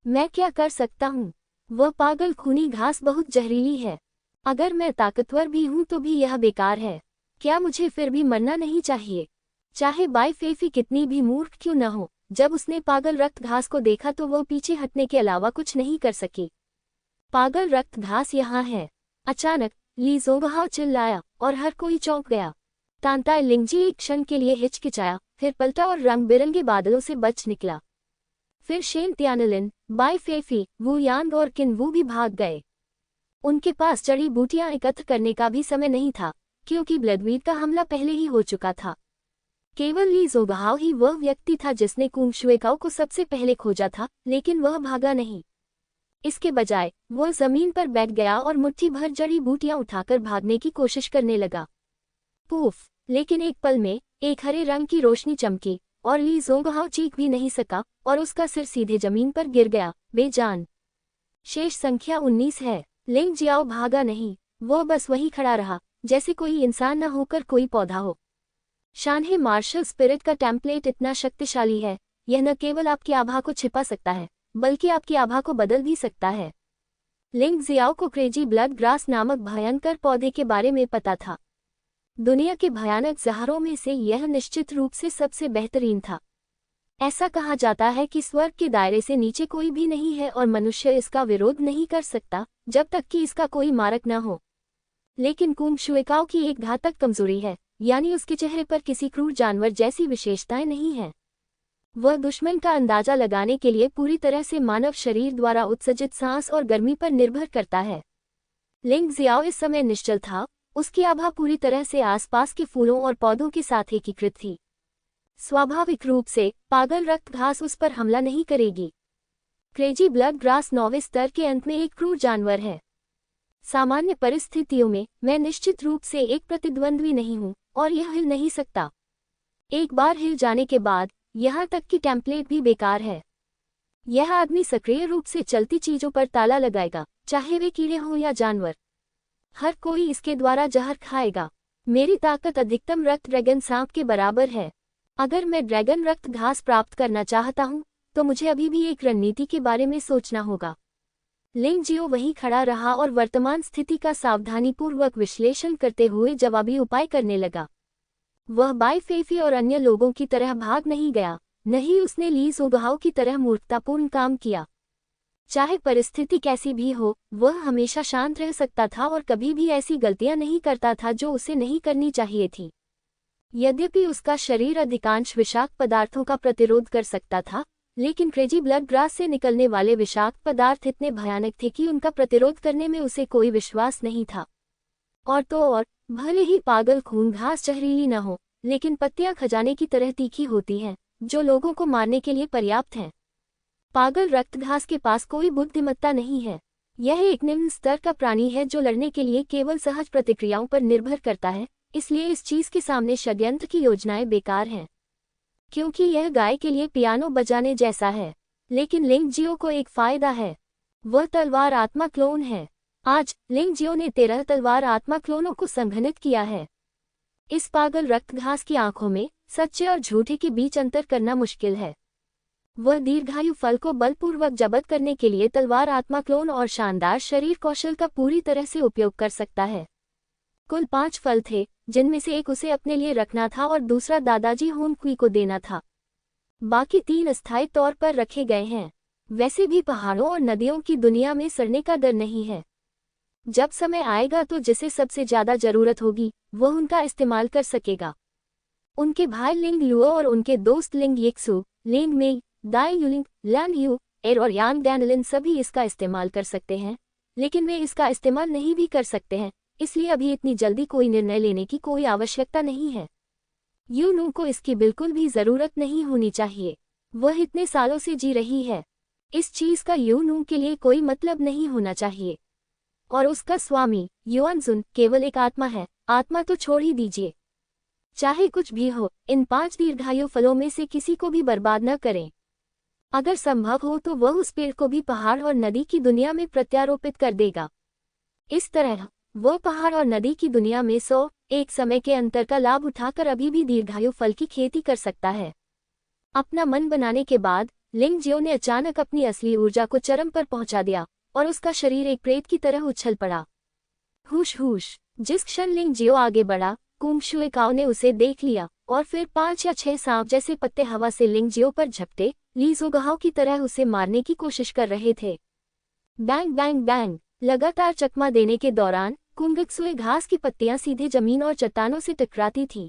मैं क्या कर सकता हूँ? वह पागल खूनी घास बहुत जहरीली है। अगर मैं ताकतवर भी हूँ तो भी यह बेकार है। क्या मुझे फिर भी मरना नहीं चाहिए? चाहे बाई फेफी कितनी भी मूर्ख क्यों न हो, जब उसने पागल रक्त घास को देखा तो वह पीछे हटने के अलावा कुछ नहीं कर सकी। पागल रक्त घास यहाँ है। अचानक ली ज़ोंगहाओ चिल्लाया और हर कोई चौंक गया। तांताई लिंगजी एक क्षण के लिए हिचकिचाया, फिर पलटा और रंग बिरंगे बादलों से बच निकला। फिर शेन तियानलिन, बाई फेफी, वू यांग और किन वू भी भाग गए। उनके पास जड़ी बूटियां एकत्र करने का भी समय नहीं था, क्योंकि ब्लडवीड का हमला पहले ही हो चुका था। केवल ली ज़ोंगहाओ ही वह व्यक्ति था जिसने कुंग शुएकाओ को सबसे पहले खोजा था, लेकिन वह भागा नहीं। इसके बजाय वह जमीन पर बैठ गया और मुट्ठी भर जड़ी बूटियां उठाकर भागने की कोशिश करने लगा। पूफ! लेकिन एक पल में एक हरे रंग की रोशनी चमकी और ली ज़ोंगहाओ चीख भी नहीं सका और उसका सिर सीधे जमीन पर गिर गया, बेजान। शेष संख्या 19 है। लिंगजियाओ भागा नहीं, वह बस वहीं खड़ा रहा, जैसे कोई इंसान न होकर कोई पौधा हो। शानहे मार्शल स्पिरिट का टेम्पलेट इतना शक्तिशाली है, यह न केवल आपकी आभा को छिपा सकता है, बल्कि आपकी आभा को बदल भी सकता है। लिंगजियाओ को क्रेजी ब्लड ग्रास नामक भयंकर पौधे के बारे में पता था। दुनिया के भयानक जहरों में से यह निश्चित रूप से सबसे बेहतरीन था। ऐसा कहा जाता है कि स्वर्ग के दायरे से नीचे कोई भी नहीं है और मनुष्य इसका विरोध नहीं कर सकता जब तक कि इसका कोई मारक न हो। लेकिन कुंग शुएकाओ की एक घातक कमजोरी है, यानी उसके चेहरे पर किसी क्रूर जानवर जैसी विशेषताएं नहीं हैं। वह दुश्मन का अंदाजा लगाने के लिए पूरी तरह से मानव शरीर द्वारा उत्सर्जित सांस और गर्मी पर निर्भर करता है। लिंग जियाओ इस समय निश्चल था, उसकी आभा पूरी तरह से आसपास के फूलों और पौधों के साथ एकीकृत थी। स्वाभाविक रूप से पागल रक्त घास उस पर हमला नहीं करेगी। क्रेजी ब्लड ग्रास 9वें स्तर के अंत में एक क्रूर जानवर है। सामान्य परिस्थितियों में मैं निश्चित रूप से एक प्रतिद्वंद्वी नहीं हूं और यह हिल नहीं सकता। एक बार हिल जाने के बाद यहाँ तक कि टेम्पलेट भी बेकार है। यह आदमी सक्रिय रूप से चलती चीजों पर ताला लगाएगा, चाहे वे कीड़े हों या जानवर। हर कोई इसके द्वारा जहर खाएगा। मेरी ताकत अधिकतम रक्त ड्रैगन सांप के बराबर है। अगर मैं ड्रैगन रक्त घास प्राप्त करना चाहता हूं तो मुझे अभी भी एक रणनीति के बारे में सोचना होगा। लिंग जियो वहीं खड़ा रहा और वर्तमान स्थिति का सावधानीपूर्वक विश्लेषण करते हुए जवाबी उपाय करने लगा। वह बाई फेफी और अन्य लोगों की तरह भाग नहीं गया, न ही उसने ली सोगहाओ की तरह मूर्खतापूर्ण काम किया। चाहे परिस्थिति कैसी भी हो, वह हमेशा शांत रह सकता था और कभी भी ऐसी गलतियां नहीं करता था जो उसे नहीं करनी चाहिए थी। यद्यपि उसका शरीर अधिकांश विषाक्त पदार्थों का प्रतिरोध कर सकता था, लेकिन क्रेजी ब्लड ग्रास से निकलने वाले विषाक्त पदार्थ इतने भयानक थे कि उनका प्रतिरोध करने में उसे कोई विश्वास नहीं था। और तो और, भले ही पागल खून घास जहरीली न हो, लेकिन पत्तियां खजाने की तरह तीखी होती हैं, जो लोगों को मारने के लिए पर्याप्त हैं। पागल रक्त घास के पास कोई बुद्धिमत्ता नहीं है। यह एक निम्न स्तर का प्राणी है जो लड़ने के लिए केवल सहज प्रतिक्रियाओं पर निर्भर करता है, इसलिए इस चीज के सामने षड्यंत्र की योजनाएं बेकार हैं। क्योंकि यह गाय के लिए पियानो बजाने जैसा है। लेकिन लिंग जियो को एक फायदा है, वह तलवार आत्मा क्लोन है। आज लिंग जियो ने 13 तलवार आत्मा क्लोनों को संघनित किया है। इस पागल रक्त घास की आंखों में सच्चे और झूठे के बीच अंतर करना मुश्किल है। वह दीर्घायु फल को बलपूर्वक जब्त करने के लिए तलवार आत्मा क्लोन और शानदार शरीर कौशल का पूरी तरह से उपयोग कर सकता है। कुल 5 फल थे, जिनमें से एक उसे अपने लिए रखना था और दूसरा दादाजी होन क्वी को देना था। बाकी 3 अस्थायी तौर पर रखे गए हैं। वैसे भी पहाड़ों और नदियों की दुनिया में सड़ने का डर नहीं है। जब समय आएगा तो जिसे सबसे ज्यादा जरूरत होगी वह उनका इस्तेमाल कर सकेगा। उनके भाई लिंग लुओ और उनके दोस्त लिंग येक्सु, लिंग मेई, दाई युलिंग, लैंग यू, एर और यांग डैनलिन सभी इसका इस्तेमाल कर सकते हैं, लेकिन वे इसका इस्तेमाल नहीं भी कर सकते हैं, इसलिए अभी इतनी जल्दी कोई निर्णय लेने की कोई आवश्यकता नहीं है। यू नू को इसकी बिल्कुल भी जरूरत नहीं होनी चाहिए। वह इतने सालों से जी रही है। इस चीज का यू नू के लिए कोई मतलब नहीं होना चाहिए। और उसका स्वामी युआनजुन केवल एक आत्मा है। आत्मा तो छोड़ ही दीजिए। चाहे कुछ भी हो, इन 5 दीर्घायु फलों में से किसी को भी बर्बाद न करें। अगर संभव हो तो वह उस पेड़ को भी पहाड़ और नदी की दुनिया में प्रत्यारोपित कर देगा। इस तरह वह पहाड़ और नदी की दुनिया में 100 एक समय के अंतर का लाभ उठाकर अभी भी दीर्घायु फल की खेती कर सकता है। अपना मन बनाने के बाद लिंग जियो ने अचानक अपनी असली ऊर्जा को चरम पर पहुंचा दिया और उसका शरीर एक प्रेत की तरह उछल पड़ा। हुश हुश। जिस क्षण लिंग जियो आगे बढ़ा, कुंग शुएकाओ ने उसे देख लिया और फिर 5 या 6 सांप जैसे पत्ते हवा से लिंग जियो पर झपटे, ली सोगहाओ की तरह उसे मारने की कोशिश कर रहे थे। Bang bang bang. लगातार चकमा देने के दौरान कुंगक्सुए घास की पत्तियां सीधे जमीन और चट्टानों से टकराती थीं।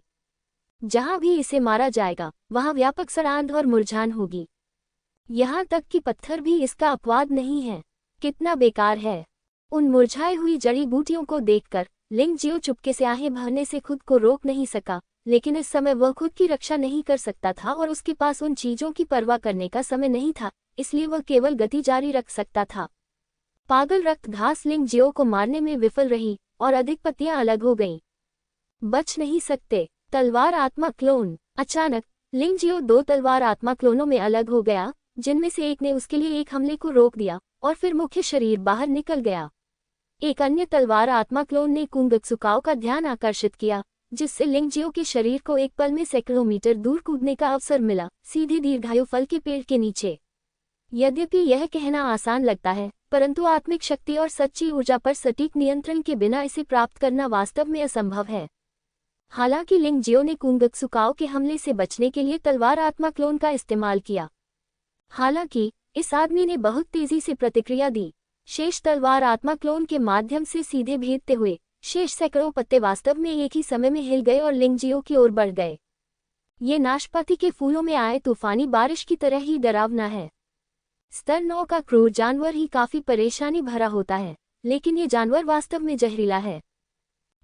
जहां भी इसे मारा जाएगा वहां व्यापक सड़ांध और मुरझान होगी। यहां तक कि पत्थर भी इसका अपवाद नहीं है। कितना बेकार है। उन मुरझाई हुई जड़ी बूटियों को देखकर लिंग जियो चुपके से आहें भरने से खुद को रोक नहीं सका, लेकिन इस समय वह खुद की रक्षा नहीं कर सकता था और उसके पास उन चीजों की परवाह करने का समय नहीं था, इसलिए वह केवल गति जारी रख सकता था। पागल रक्त घास लिंग जियो को मारने में विफल रही और अधिक पत्तियां अलग हो गईं। बच नहीं सकते। तलवार आत्मा क्लोन। अचानक लिंग जियो 2 तलवार आत्मा क्लोनों में अलग हो गया, जिनमें से एक ने उसके लिए एक हमले को रोक दिया और फिर मुख्य शरीर बाहर निकल गया। एक अन्य तलवार आत्मा क्लोन ने कुंगक्सुकाओ का ध्यान आकर्षित किया, जिससे लिंग जियो के शरीर को एक पल में सैकड़ों मीटर दूर कूदने का अवसर मिला, सीधे दीर्घायु फल के पेड़ के नीचे। यद्यपि यह कहना आसान लगता है, परंतु आत्मिक शक्ति और सच्ची ऊर्जा पर सटीक नियंत्रण के बिना इसे प्राप्त करना वास्तव में असंभव है। हालांकि लिंग जियो ने कुंगक्सुकाओ के हमले से बचने के लिए तलवार आत्मा क्लोन का इस्तेमाल किया। हालांकि इस आदमी ने बहुत तेजी से प्रतिक्रिया दी। शेष तलवार आत्मा क्लोन के माध्यम से सीधे भेदते हुए शेष सैकड़ों पत्ते वास्तव में एक ही समय में हिल गए और लिंग जियो की ओर बढ़ गए। ये नाशपाती के फूलों में आए तूफानी बारिश की तरह ही डरावना है। स्तर 9 का क्रूर जानवर ही काफी परेशानी भरा होता है, लेकिन ये जानवर वास्तव में जहरीला है।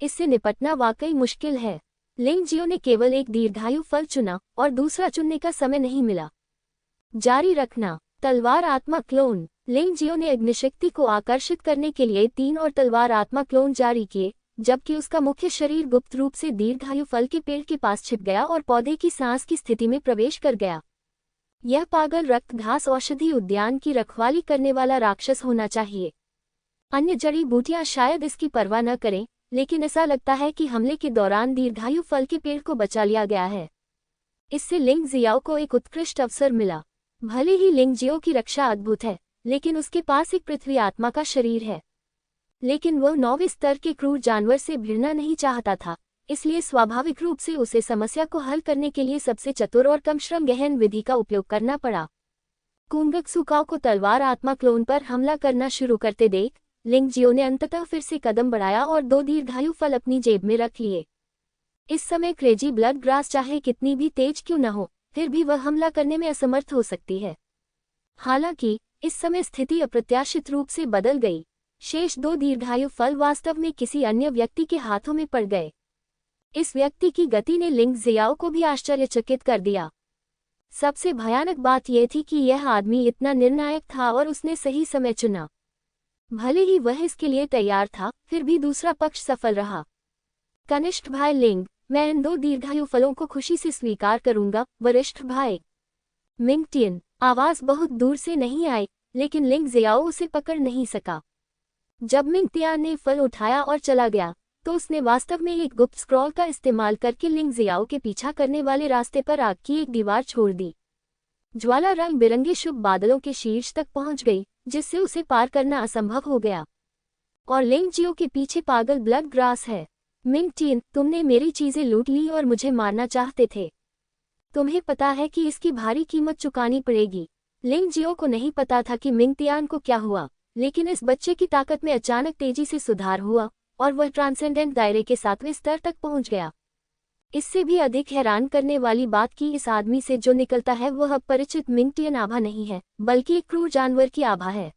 इससे निपटना वाकई मुश्किल है। लिंग जियो ने केवल एक दीर्घायु फल चुना और दूसरा चुनने का समय नहीं मिला। जारी रखना। तलवार आत्मा क्लोन। लिंग जियो ने अग्निशक्ति को आकर्षित करने के लिए 3 और तलवार आत्मा क्लोन जारी किए, जबकि उसका मुख्य शरीर गुप्त रूप से दीर्घायु फल के पेड़ के पास छिप गया और पौधे की सांस की स्थिति में प्रवेश कर गया। यह पागल रक्त घास औषधि उद्यान की रखवाली करने वाला राक्षस होना चाहिए। अन्य जड़ी बूटियां शायद इसकी परवाह न करें, लेकिन ऐसा लगता है कि हमले के दौरान दीर्घायु फल के पेड़ को बचा लिया गया है। इससे लिंग जियाओ को एक उत्कृष्ट अवसर मिला। भले ही लिंग जियो की रक्षा अद्भुत है, लेकिन उसके पास एक पृथ्वी आत्मा का शरीर है। लेकिन वह 9वें स्तर के क्रूर जानवर से भिड़ना नहीं चाहता था, इसलिए स्वाभाविक रूप से उसे समस्या को हल करने के लिए सबसे चतुर और कम श्रम गहन विधि का उपयोग करना पड़ा। कुंगक्सुकाओ को तलवार आत्मा क्लोन पर हमला करना शुरू करते देख लिंग जियो ने अंततः फिर से कदम बढ़ाया और 2 दीर्घायु फल अपनी जेब में रख लिए। इस समय क्रेजी ब्लड ग्रास चाहे कितनी भी तेज क्यों न हो, फिर भी वह हमला करने में असमर्थ हो सकती है। हालांकि इस समय स्थिति अप्रत्याशित रूप से बदल गई। शेष 2 दीर्घायु फल वास्तव में किसी अन्य व्यक्ति के हाथों में पड़ गए। इस व्यक्ति की गति ने लिंग जियाओ को भी आश्चर्यचकित कर दिया। सबसे भयानक बात यह थी कि यह आदमी इतना निर्णायक था और उसने सही समय चुना। भले ही वह इसके लिए तैयार था, फिर भी दूसरा पक्ष सफल रहा। कनिष्ठ भाई लिंग, मैं इन 2 दीर्घायु फलों को खुशी से स्वीकार करूंगा, वरिष्ठ भाई। मिंगटियन। आवाज बहुत दूर से नहीं आई, लेकिन लिंग जियाओ उसे पकड़ नहीं सका। जब मिंगटियान ने फल उठाया और चला गया, तो उसने वास्तव में एक गुप्त स्क्रॉल का इस्तेमाल करके लिंग जियाओ के पीछा करने वाले रास्ते पर आग की एक दीवार छोड़ दी। ज्वाला रंग बिरंगे शुभ बादलों के शीर्ष तक पहुंच गई, जिससे उसे पार करना असंभव हो गया। और लिंग जियो के पीछे पागल ब्लड ग्रास है। मिंगटियन, तुमने मेरी चीजें लूट ली और मुझे मारना चाहते थे। तुम्हें पता है कि इसकी भारी कीमत चुकानी पड़ेगी। लिंग जियो को नहीं पता था कि मिंगटियान को क्या हुआ, लेकिन इस बच्चे की ताकत में अचानक तेजी से सुधार हुआ और वह ट्रांसेंडेंट दायरे के 7वें स्तर तक पहुंच गया। इससे भी अधिक हैरान करने वाली बात कि इस आदमी से जो निकलता है वह अब परिचित मिंगटियन आभा नहीं है, बल्कि एक क्रूर जानवर की आभा है।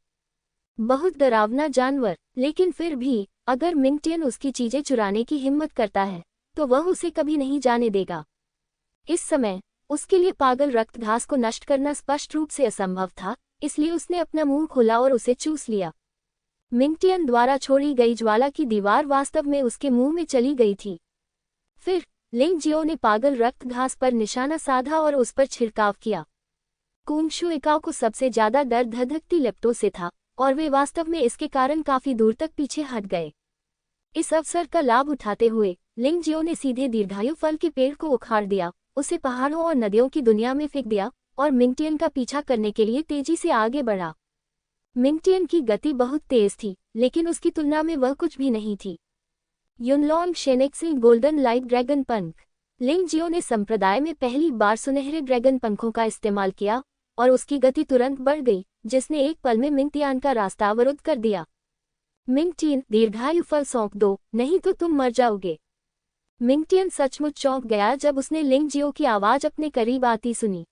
बहुत डरावना जानवर, लेकिन फिर भी अगर मिंगटियन उसकी चीजें चुराने की हिम्मत करता है, तो वह उसे कभी नहीं जाने देगा। इस समय उसके लिए पागल रक्त घास को नष्ट करना स्पष्ट रूप से असंभव था, इसलिए उसने अपना मुंह खोला और उसे चूस लिया। मिंगटियन द्वारा छोड़ी गई ज्वाला की दीवार वास्तव में उसके मुंह में चली गई थी। फिर लिंग जियो ने पागल रक्त घास पर निशाना साधा और उस पर छिड़काव किया। कुंगशुएकाओ को सबसे ज्यादा डर धधकती लिप्टों से था, और वे वास्तव में इसके कारण काफी दूर तक पीछे हट गए। इस अवसर का लाभ उठाते हुए लिंग जियो ने सीधे दीर्घायु फल के पेड़ को उखाड़ दिया, उसे पहाड़ों और नदियों की दुनिया में फेंक दिया और मिंगटियन का पीछा करने के लिए तेजी से आगे बढ़ा। मिंगटियन की गति बहुत तेज थी, लेकिन उसकी तुलना में वह कुछ भी नहीं थी। युनलोंग शेनेक्सिल गोल्डन लाइट ड्रैगन पंख। लिंग जियो ने संप्रदाय में पहली बार सुनहरे ड्रैगन पंखों का इस्तेमाल किया और उसकी गति तुरंत बढ़ गई, जिसने एक पल में मिंगटियान का रास्ता अवरुद्ध कर दिया। मिंगटियन, दीर्घायु फल सौंप दो, नहीं तो तुम मर जाओगे। मिंगटियन सचमुच चौंक गया जब उसने लिंग जियो की आवाज अपने करीब आती सुनी।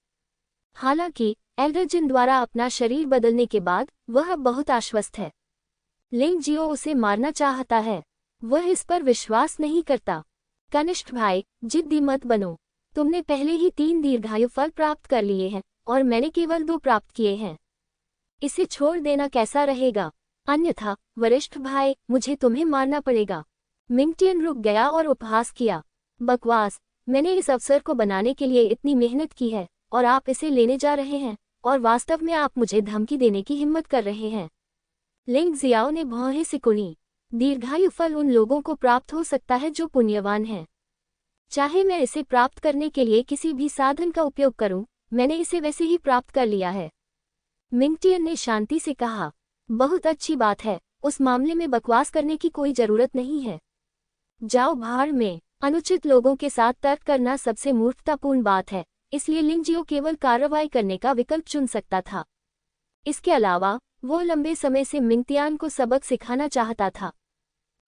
हालांकि एल्डर जिन द्वारा अपना शरीर बदलने के बाद वह अब बहुत आश्वस्त है। लिंग जियो उसे मारना चाहता है, वह इस पर विश्वास नहीं करता। कनिष्ठ भाई, जिद्दी मत बनो। तुमने पहले ही 3 दीर्घायु फल प्राप्त कर लिए हैं और मैंने केवल 2 प्राप्त किए हैं। इसे छोड़ देना कैसा रहेगा? अन्यथा वरिष्ठ भाई, मुझे तुम्हें मारना पड़ेगा। मिंगटियन रुक गया और उपहास किया। बकवास, मैंने इस अवसर को बनाने के लिए इतनी मेहनत की है और आप इसे लेने जा रहे हैं, और वास्तव में आप मुझे धमकी देने की हिम्मत कर रहे हैं। लिंग जियाओ ने भौहें सिकुड़ी। दीर्घायु फल उन लोगों को प्राप्त हो सकता है जो पुण्यवान हैं। चाहे मैं इसे प्राप्त करने के लिए किसी भी साधन का उपयोग करूं, मैंने इसे वैसे ही प्राप्त कर लिया है। मिंगटियन ने शांति से कहा। बहुत अच्छी बात है, उस मामले में बकवास करने की कोई जरूरत नहीं है। जाओ भाड़ में। अनुचित लोगों के साथ तर्क करना सबसे मूर्खतापूर्ण बात है, इसलिए लिंगजियो केवल कार्रवाई करने का विकल्प चुन सकता था। इसके अलावा वो लंबे समय से मिंगटियान को सबक सिखाना चाहता था।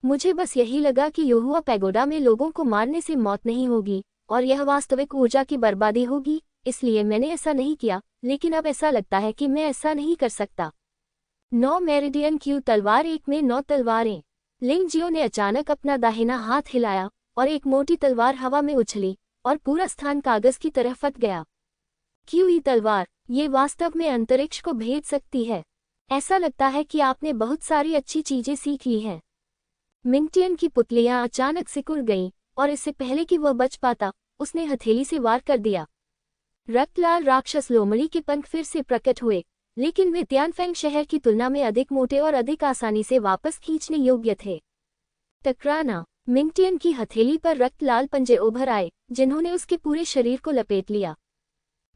मुझे बस यही लगा कि योहुआ पैगोडा में लोगों को मारने से मौत नहीं होगी और यह वास्तविक ऊर्जा की बर्बादी होगी, इसलिए मैंने ऐसा नहीं किया, लेकिन अब ऐसा लगता है कि मैं ऐसा नहीं कर सकता। 9 मेरिडियन क्यू तलवार 1 में 9 तलवारें। लिंगजियो ने अचानक अपना दाहिना हाथ हिलाया और एक मोटी तलवार हवा में उछली और पूरा स्थान कागज की तरह फट गया। क्यूई तलवार, ये वास्तव में अंतरिक्ष को भेद सकती है। ऐसा लगता है कि आपने बहुत सारी अच्छी चीजें सीख ली हैं। मिंगटियन की पुतलियां अचानक सिकुड़ गईं और इससे पहले कि वह बच पाता, उसने हथेली से वार कर दिया। रक्तलाल राक्षस लोमड़ी के पंख फिर से प्रकट हुए, लेकिन वे तियानफेंग शहर की तुलना में अधिक मोटे और अधिक आसानी से वापस खींचने योग्य थे। टकराना। मिंगटियन की हथेली पर रक्तलाल पंजे उभर आए, जिन्होंने उसके पूरे शरीर को लपेट लिया।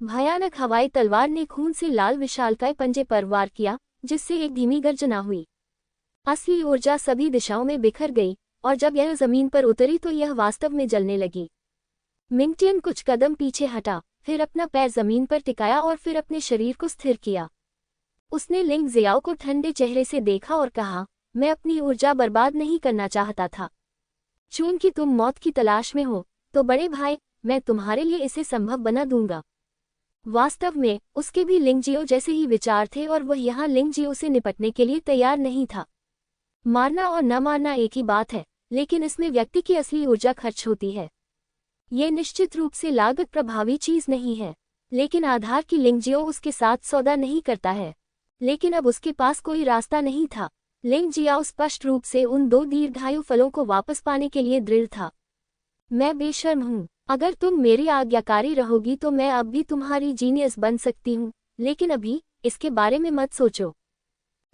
भयानक हवाई तलवार ने खून से लाल विशालकाय पंजे पर वार किया, जिससे एक धीमी गर्जना हुई। असली ऊर्जा सभी दिशाओं में बिखर गई और जब यह जमीन पर उतरी तो यह वास्तव में जलने लगी। मिंगटियन कुछ कदम पीछे हटा, फिर अपना पैर जमीन पर टिकाया और फिर अपने शरीर को स्थिर किया। उसने लिंग जियाओ को ठंडे चेहरे से देखा और कहा, मैं अपनी ऊर्जा बर्बाद नहीं करना चाहता था। चूंकि तुम मौत की तलाश में हो, तो बड़े भाई, मैं तुम्हारे लिए इसे संभव बना दूंगा। वास्तव में उसके भी लिंगजियो जैसे ही विचार थे और वह यहाँ लिंगजियो से निपटने के लिए तैयार नहीं था। मारना और न मारना एक ही बात है, लेकिन इसमें व्यक्ति की असली ऊर्जा खर्च होती है। ये निश्चित रूप से लागत प्रभावी चीज नहीं है, लेकिन आधार की लिंगजियो उसके साथ सौदा नहीं करता है। लेकिन अब उसके पास कोई रास्ता नहीं था। लिंगजियाओ स्पष्ट रूप से उन 2 दीर्घायु फलों को वापस पाने के लिए दृढ़ था। मैं बेशर्म हूँ। अगर तुम मेरी आज्ञाकारी रहोगी तो मैं अब भी तुम्हारी जीनियस बन सकती हूँ, लेकिन अभी इसके बारे में मत सोचो।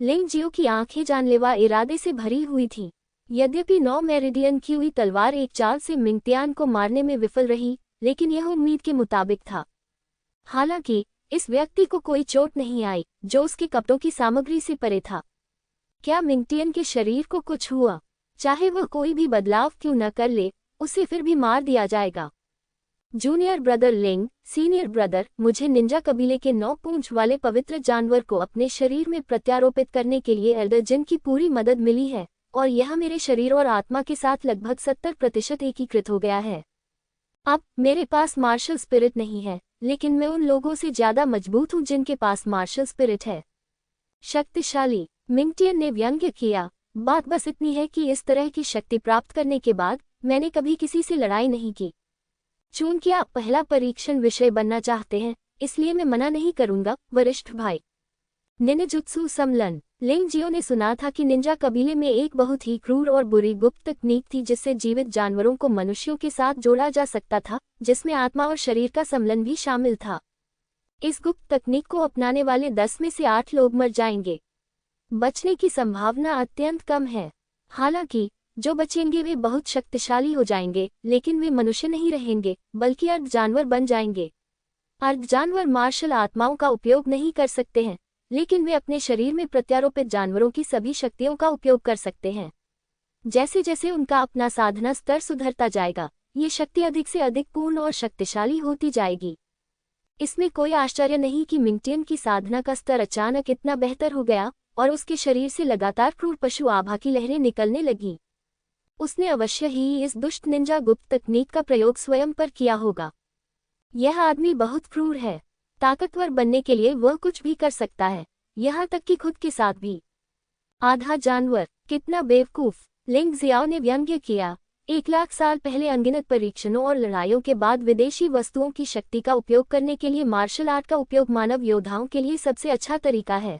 लिंगजियो की आंखें जानलेवा इरादे से भरी हुई थीं। यद्यपि 9 मेरिडियन क्यूई तलवार एक चाल से मिंगटियान को मारने में विफल रही, लेकिन यह उम्मीद के मुताबिक था। हालांकि इस व्यक्ति को कोई चोट नहीं आई, जो उसके कपड़ों की सामग्री से परे था। क्या मिंगटियन के शरीर को कुछ हुआ? चाहे वह कोई भी बदलाव क्यों न कर ले, उसे फिर भी मार दिया जाएगा। जूनियर ब्रदर लिंग, सीनियर ब्रदर, मुझे निंजा कबीले के 9 पूंछ वाले पवित्र जानवर को अपने शरीर में प्रत्यारोपित करने के लिए एल्डर जिन की पूरी मदद मिली है, और यह मेरे शरीर और आत्मा के साथ लगभग 70% एकीकृत हो गया है। अब मेरे पास मार्शल स्पिरिट नहीं है, लेकिन मैं उन लोगों से ज्यादा मजबूत हूँ जिनके पास मार्शल स्पिरिट है। शक्तिशाली, मिंगटियन ने व्यंग्य किया। बात बस इतनी है कि इस तरह की शक्ति प्राप्त करने के बाद मैंने कभी किसी से लड़ाई नहीं की। चूंकि आप पहला परीक्षण विषय बनना चाहते हैं, इसलिए मैं मना नहीं करूंगा, वरिष्ठ भाई। निन्जुत्सु समलन। लिंगजियो ने सुना था कि निंजा कबीले में एक बहुत ही क्रूर और बुरी गुप्त तकनीक थी जिससे जीवित जानवरों को मनुष्यों के साथ जोड़ा जा सकता था, जिसमें आत्मा और शरीर का समलन भी शामिल था। इस गुप्त तकनीक को अपनाने वाले 10 में से 8 लोग मर जाएंगे। बचने की संभावना अत्यंत कम है। हालांकि जो बचेंगे वे बहुत शक्तिशाली हो जाएंगे, लेकिन वे मनुष्य नहीं रहेंगे, बल्कि अर्ध जानवर बन जाएंगे। अर्ध जानवर मार्शल आत्माओं का उपयोग नहीं कर सकते हैं, लेकिन वे अपने शरीर में प्रत्यारोपित जानवरों की सभी शक्तियों का उपयोग कर सकते हैं। जैसे जैसे उनका अपना साधना स्तर सुधरता जाएगा, ये शक्ति अधिक से अधिक पूर्ण और शक्तिशाली होती जाएगी। इसमें कोई आश्चर्य नहीं कि मिंगटियन की साधना का स्तर अचानक इतना बेहतर हो गया और उसके शरीर से लगातार क्रूर पशु आभा की लहरें निकलने लगीं। उसने अवश्य ही इस दुष्ट निंजा गुप्त तकनीक का प्रयोग स्वयं पर किया होगा। यह आदमी बहुत क्रूर है। ताकतवर बनने के लिए वह कुछ भी कर सकता है, यहाँ तक कि खुद के साथ भी। आधा जानवर, कितना बेवकूफ, लिंग जियाओ ने व्यंग्य किया। 1 लाख साल पहले अनगिनत परीक्षणों और लड़ाइयों के बाद विदेशी वस्तुओं की शक्ति का उपयोग करने के लिए मार्शल आर्ट का उपयोग मानव योद्धाओं के लिए सबसे अच्छा तरीका है।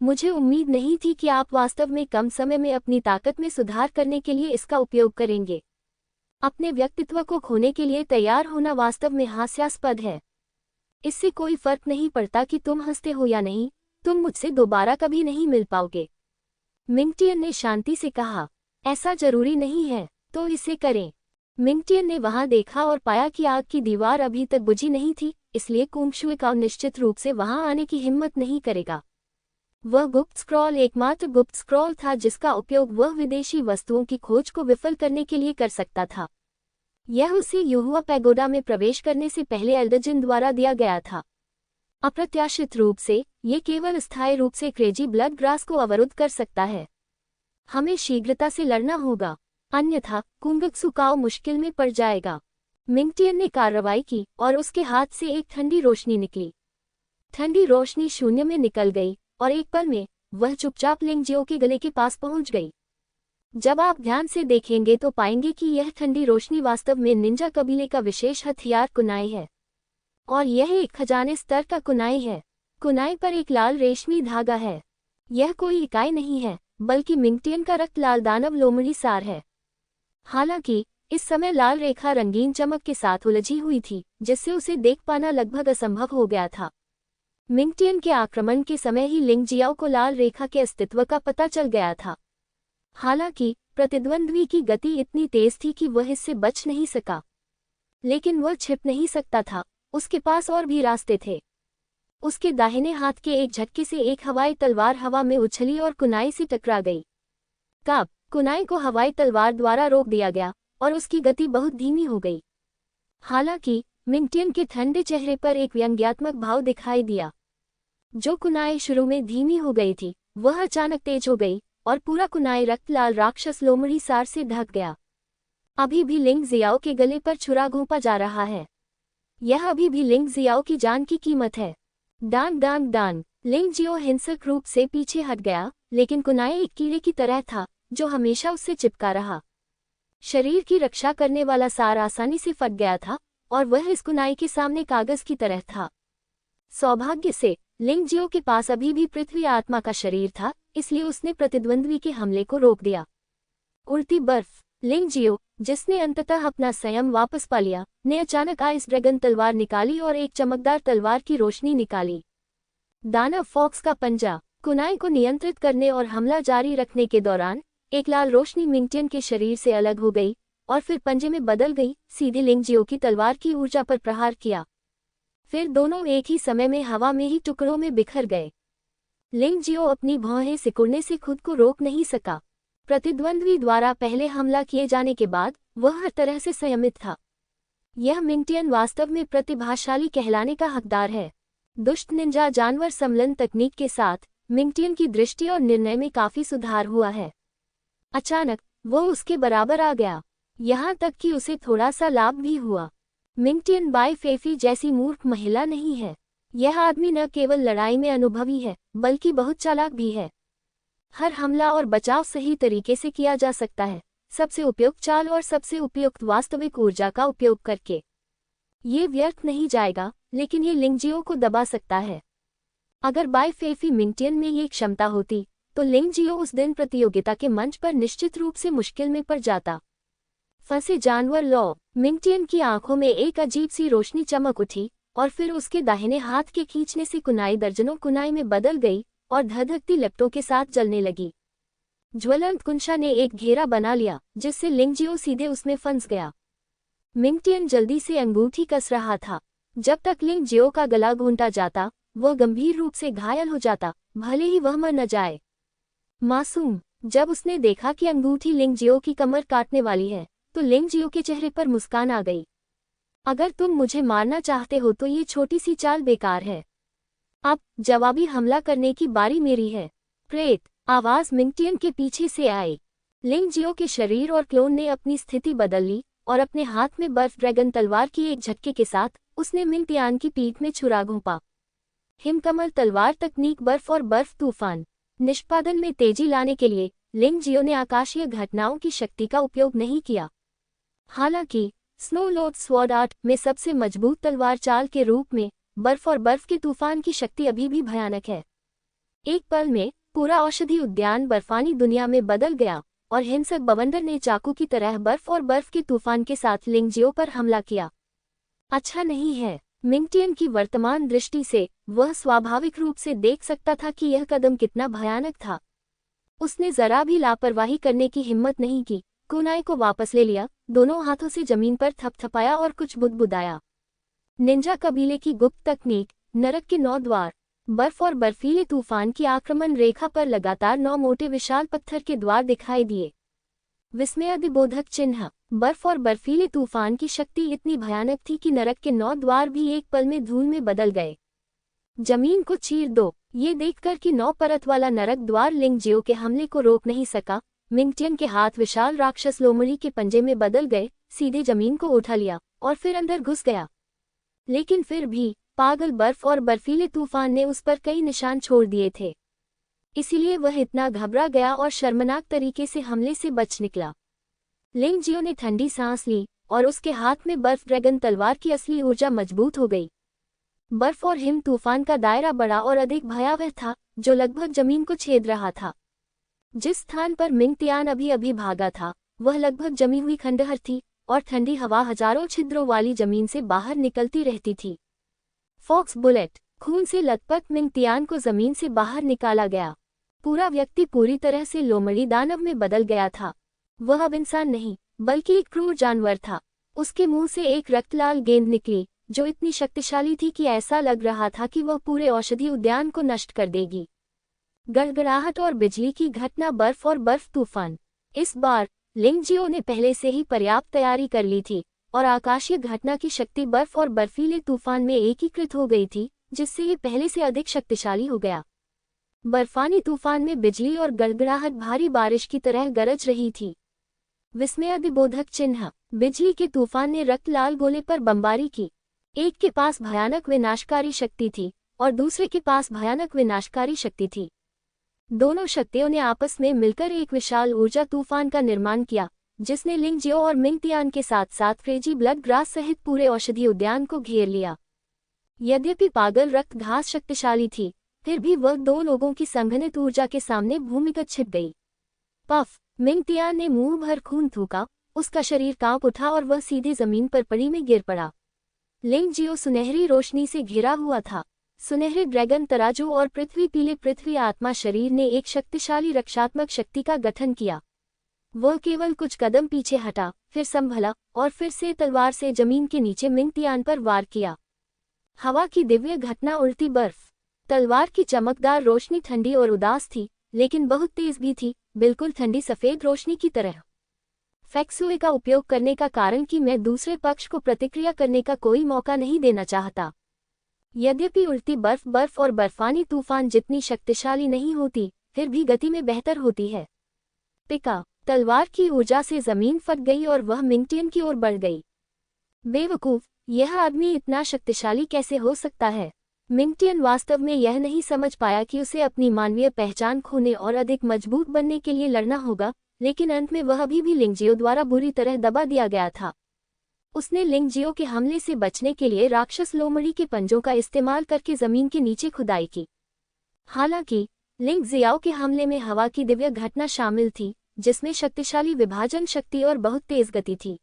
मुझे उम्मीद नहीं थी कि आप वास्तव में कम समय में अपनी ताकत में सुधार करने के लिए इसका उपयोग करेंगे। अपने व्यक्तित्व को खोने के लिए तैयार होना वास्तव में हास्यास्पद है। इससे कोई फर्क नहीं पड़ता कि तुम हंसते हो या नहीं, तुम मुझसे दोबारा कभी नहीं मिल पाओगे। मिंगटियन ने शांति से कहा, ऐसा जरूरी नहीं है, तो इसे करें। मिंगटियन ने वहां देखा और पाया कि आग की दीवार अभी तक बुझी नहीं थी, इसलिए कुंगशुएकाओ निश्चित रूप से वहां आने की हिम्मत नहीं करेगा। वह गुप्त स्क्रॉल एकमात्र गुप्त स्क्रॉल था जिसका उपयोग वह विदेशी वस्तुओं की खोज को विफल करने के लिए कर सकता था। यह उसे युहुआ पैगोडा में प्रवेश करने से पहले एल्डरजिन द्वारा दिया गया था। अप्रत्याशित रूप से ये केवल स्थायी रूप से क्रेजी ब्लड ग्रास को अवरुद्ध कर सकता है। हमें शीघ्रता से लड़ना होगा, अन्यथा कुंगत्सुकाओ मुश्किल में पड़ जाएगा। मिंगटियन ने कार्रवाई की और उसके हाथ से एक ठंडी रोशनी निकली। ठंडी रोशनी शून्य में निकल गई और एक पल में वह चुपचाप लिंगजियो के गले के पास पहुंच गई। जब आप ध्यान से देखेंगे तो पाएंगे कि यह ठंडी रोशनी वास्तव में निंजा कबीले का विशेष हथियार कुनाई है, और यह एक खजाने स्तर का कुनाई है। कुनाई पर एक लाल रेशमी धागा है। यह कोई इकाई नहीं है, बल्कि मिंगटियन का रक्त लाल दानव लोमड़ी सार है। हालांकि इस समय लाल रेखा रंगीन चमक के साथ उलझी हुई थी, जिससे उसे देख पाना लगभग असंभव हो गया था। मिंगटियन के आक्रमण के समय ही लिंगजियाओ को लाल रेखा के अस्तित्व का पता चल गया था। हालांकि प्रतिद्वंद्वी की गति इतनी तेज थी कि वह इससे बच नहीं सका, लेकिन वह छिप नहीं सकता था। उसके पास और भी रास्ते थे। उसके दाहिने हाथ के एक झटके से एक हवाई तलवार हवा में उछली और कुनाई से टकरा गई। काब कुनाई को हवाई तलवार द्वारा रोक दिया गया और उसकी गति बहुत धीमी हो गई। हालांकि मिंगटियन के ठंडे चेहरे पर एक व्यंग्यात्मक भाव दिखाई दिया। जो कुनाई शुरू में धीमी हो गई थी, वह अचानक तेज हो गई और पूरा कुनाई रक्त लाल राक्षस लोमड़ी सार से ढक गया। अभी भी लिंगजियाओ के गले पर छुरा घोंपा जा रहा है। यह अभी भी लिंगजियाओ की जान की कीमत है। डांग डांग डांग। लिंगजियो हिंसक रूप से पीछे हट गया, लेकिन कुनाई एक कीड़े की तरह था जो हमेशा उससे चिपका रहा। शरीर की रक्षा करने वाला सार आसानी से फट गया था और वह इस कुनाई के सामने कागज की तरह था। सौभाग्य से लिंगजियो के पास अभी भी पृथ्वी आत्मा का शरीर था, इसलिए उसने प्रतिद्वंद्वी के हमले को रोक दिया। उड़ती बर्फ। लिंगजियो, जिसने अंततः अपना संयम वापस पा लिया, ने अचानक आइस ड्रैगन तलवार निकाली और एक चमकदार तलवार की रोशनी निकाली। दानव फॉक्स का पंजा। कुनाई को नियंत्रित करने और हमला जारी रखने के दौरान एक लाल रोशनी मिंगटियन के शरीर से अलग हो गई और फिर पंजे में बदल गई, सीधे लिंगजियो की तलवार की ऊर्जा पर प्रहार किया। फिर दोनों एक ही समय में हवा में ही टुकड़ों में बिखर गए। लिंगजियो अपनी भौहें सिकुड़ने से खुद को रोक नहीं सका। प्रतिद्वंद्वी द्वारा पहले हमला किए जाने के बाद वह हर तरह से संयमित था। यह मिंगटियन वास्तव में प्रतिभाशाली कहलाने का हकदार है। दुष्ट निंजा जानवर सम्मेलन तकनीक के साथ मिंगटियन की दृष्टि और निर्णय में काफी सुधार हुआ है। अचानक वो उसके बराबर आ गया, यहाँ तक कि उसे थोड़ा सा लाभ भी हुआ। मिंगटियन बाई फेफी जैसी मूर्ख महिला नहीं है। यह आदमी न केवल लड़ाई में अनुभवी है, बल्कि बहुत चालाक भी है। हर हमला और बचाव सही तरीके से किया जा सकता है, सबसे उपयुक्त चाल और सबसे उपयुक्त वास्तविक ऊर्जा का उपयोग करके। ये व्यर्थ नहीं जाएगा, लेकिन ये लिंगजियो को दबा सकता है। अगर बाई फेफी मिंगटियन में ये क्षमता होती, तो लिंगजियो उस दिन प्रतियोगिता के मंच पर निश्चित रूप से मुश्किल में पड़ जाता। फंसे जानवर लॉ। मिंगटियन की आंखों में एक अजीब सी रोशनी चमक उठी और फिर उसके दाहिने हाथ के खींचने से कुनाई दर्जनों कुनाई में बदल गई और धधकती लपटों के साथ जलने लगी। ज्वलंत कुंशा ने एक घेरा बना लिया, जिससे लिंगजियो सीधे उसमें फंस गया। मिंगटियन जल्दी से अंगूठी कस रहा था। जब तक लिंगजियो का गला घूंटा जाता, वह गंभीर रूप से घायल हो जाता, भले ही वह मर न जाए। मासूम। जब उसने देखा कि अंगूठी लिंगजियो की कमर काटने वाली है, तो लिंगजियो के चेहरे पर मुस्कान आ गई। अगर तुम मुझे मारना चाहते हो तो ये छोटी सी चाल बेकार है। अब जवाबी हमला करने की बारी मेरी है। प्रेत। आवाज मिंगटियन के पीछे से आई। लिंगजियो के शरीर और क्लोन ने अपनी स्थिति बदल ली और अपने हाथ में बर्फ ड्रैगन तलवार की एक झटके के साथ उसने मिंगटियान की पीठ में छुरा घोंपा। हिमकमल तलवार तकनीक बर्फ और बर्फ तूफान। निष्पादन में तेजी लाने के लिए लिंगजियो ने आकाशीय घटनाओं की शक्ति का उपयोग नहीं किया। हालांकि स्नो लॉर्ड स्वॉर्ड आर्ट में सबसे मजबूत तलवार चाल के रूप में बर्फ और बर्फ के तूफान की शक्ति अभी भी भयानक है। एक पल में पूरा औषधि उद्यान बर्फानी दुनिया में बदल गया और हिंसक बवंडर ने चाकू की तरह बर्फ और बर्फ के तूफान के साथ लिंगजियो पर हमला किया। अच्छा नहीं है। मिंगटियन की वर्तमान दृष्टि से वह स्वाभाविक रूप से देख सकता था कि यह कदम कितना भयानक था। उसने जरा भी लापरवाही करने की हिम्मत नहीं की। कुनाई को वापस ले लिया, दोनों हाथों से जमीन पर थपथपाया और कुछ बुदबुदाया। निंजा कबीले की गुप्त तकनीक, नरक के 9 द्वार। बर्फ और बर्फीले तूफान की आक्रमण रेखा पर लगातार 9 मोटे विशाल पत्थर के द्वार दिखाई दिए। विस्मयादिबोधक चिन्ह। बर्फ और बर्फीले तूफान की शक्ति इतनी भयानक थी कि नरक के 9 द्वार भी एक पल में धूल में बदल गए। जमीन को चीर दो। ये देखकर कि 9 परत वाला नरक द्वार लिंगजियो के हमले को रोक नहीं सका, मिंगटियन के हाथ विशाल राक्षस लोमड़ी के पंजे में बदल गए, सीधे जमीन को उठा लिया और फिर अंदर घुस गया। लेकिन फिर भी पागल बर्फ और बर्फीले तूफान ने उस पर कई निशान छोड़ दिए थे, इसीलिए वह इतना घबरा गया और शर्मनाक तरीके से हमले से बच निकला। लिंगजियो ने ठंडी सांस ली और उसके हाथ में बर्फ ड्रैगन तलवार की असली ऊर्जा मजबूत हो गई। बर्फ और हिम तूफान का दायरा बड़ा और अधिक भयावह था, जो लगभग जमीन को छेद रहा था। जिस स्थान पर मिंगटियान अभी अभी भागा था, वह लगभग जमी हुई खंडहर थी और ठंडी हवा हजारों छिद्रों वाली जमीन से बाहर निकलती रहती थी। Fox bullet. खून से लथपथ मिंगटियान को जमीन से बाहर निकाला गया। पूरा व्यक्ति पूरी तरह से लोमड़ी दानव में बदल गया था। वह अब इंसान नहीं, बल्कि एक क्रूर जानवर था। उसके मुंह से एक रक्तलाल गेंद निकली, जो इतनी शक्तिशाली थी कि ऐसा लग रहा था कि वह पूरे औषधि उद्यान को नष्ट कर देगी। गड़गड़ाहट और बिजली की घटना, बर्फ और बर्फ तूफान। इस बार लिंगजियो ने पहले से ही पर्याप्त तैयारी कर ली थी और आकाशीय घटना की शक्ति बर्फ और बर्फीले तूफान में एकीकृत हो गई थी, जिससे ये पहले से अधिक शक्तिशाली हो गया। बर्फानी तूफान में बिजली और गड़गड़ाहट भारी बारिश की तरह गरज रही थी। विस्मयादिबोधक चिन्ह। बिजली के तूफान ने रक्तलाल गोले पर बमबारी की। एक के पास भयानक विनाशकारी शक्ति थी और दूसरे के पास भयानक विनाशकारी शक्ति थी। दोनों शक्तियों ने आपस में मिलकर एक विशाल ऊर्जा तूफान का निर्माण किया, जिसने लिंगजियो और मिंगटियान के साथ साथ क्रेजी ब्लड ग्रास सहित पूरे औषधि उद्यान को घेर लिया। यद्यपि पागल रक्त घास शक्तिशाली थी, फिर भी वह 2 लोगों की संघनित ऊर्जा के सामने भूमिगत छिप गई। पफ। मिंगटियान ने मुंह भर खून थूका, उसका शरीर कांप उठा और वह सीधे जमीन पर पड़ी में गिर पड़ा। लिंगजियो सुनहरी रोशनी से घिरा हुआ था। सुनहरे ड्रैगन तराजू और पृथ्वी पीले पृथ्वी आत्मा शरीर ने एक शक्तिशाली रक्षात्मक शक्ति का गठन किया। वह केवल कुछ कदम पीछे हटा, फिर संभला और फिर से तलवार से जमीन के नीचे मिंगटियान पर वार किया। हवा की दिव्य घटना, उड़ती बर्फ। तलवार की चमकदार रोशनी ठंडी और उदास थी, लेकिन बहुत तेज भी थी, बिल्कुल ठंडी सफेद रोशनी की तरह। फेक्सुए का उपयोग करने का कारण कि मैं दूसरे पक्ष को प्रतिक्रिया करने का कोई मौका नहीं देना चाहता। यद्यपि उड़ती बर्फ और बर्फानी तूफान जितनी शक्तिशाली नहीं होती, फिर भी गति में बेहतर होती है। पिका। तलवार की ऊर्जा से जमीन फट गई और वह मिंगटियन की ओर बढ़ गई। बेवकूफ, यह आदमी इतना शक्तिशाली कैसे हो सकता है? मिंगटियन वास्तव में यह नहीं समझ पाया कि उसे अपनी मानवीय पहचान खोने और अधिक मजबूत बनने के लिए लड़ना होगा, लेकिन अंत में वह अभी भी लिंगजियो द्वारा बुरी तरह दबा दिया गया था। उसने लिंगजियो के हमले से बचने के लिए राक्षस लोमड़ी के पंजों का इस्तेमाल करके जमीन के नीचे खुदाई की। हालांकि लिंगजियो के हमले में हवा की दिव्य घटना शामिल थी, जिसमें शक्तिशाली विभाजन शक्ति और बहुत तेज गति थी।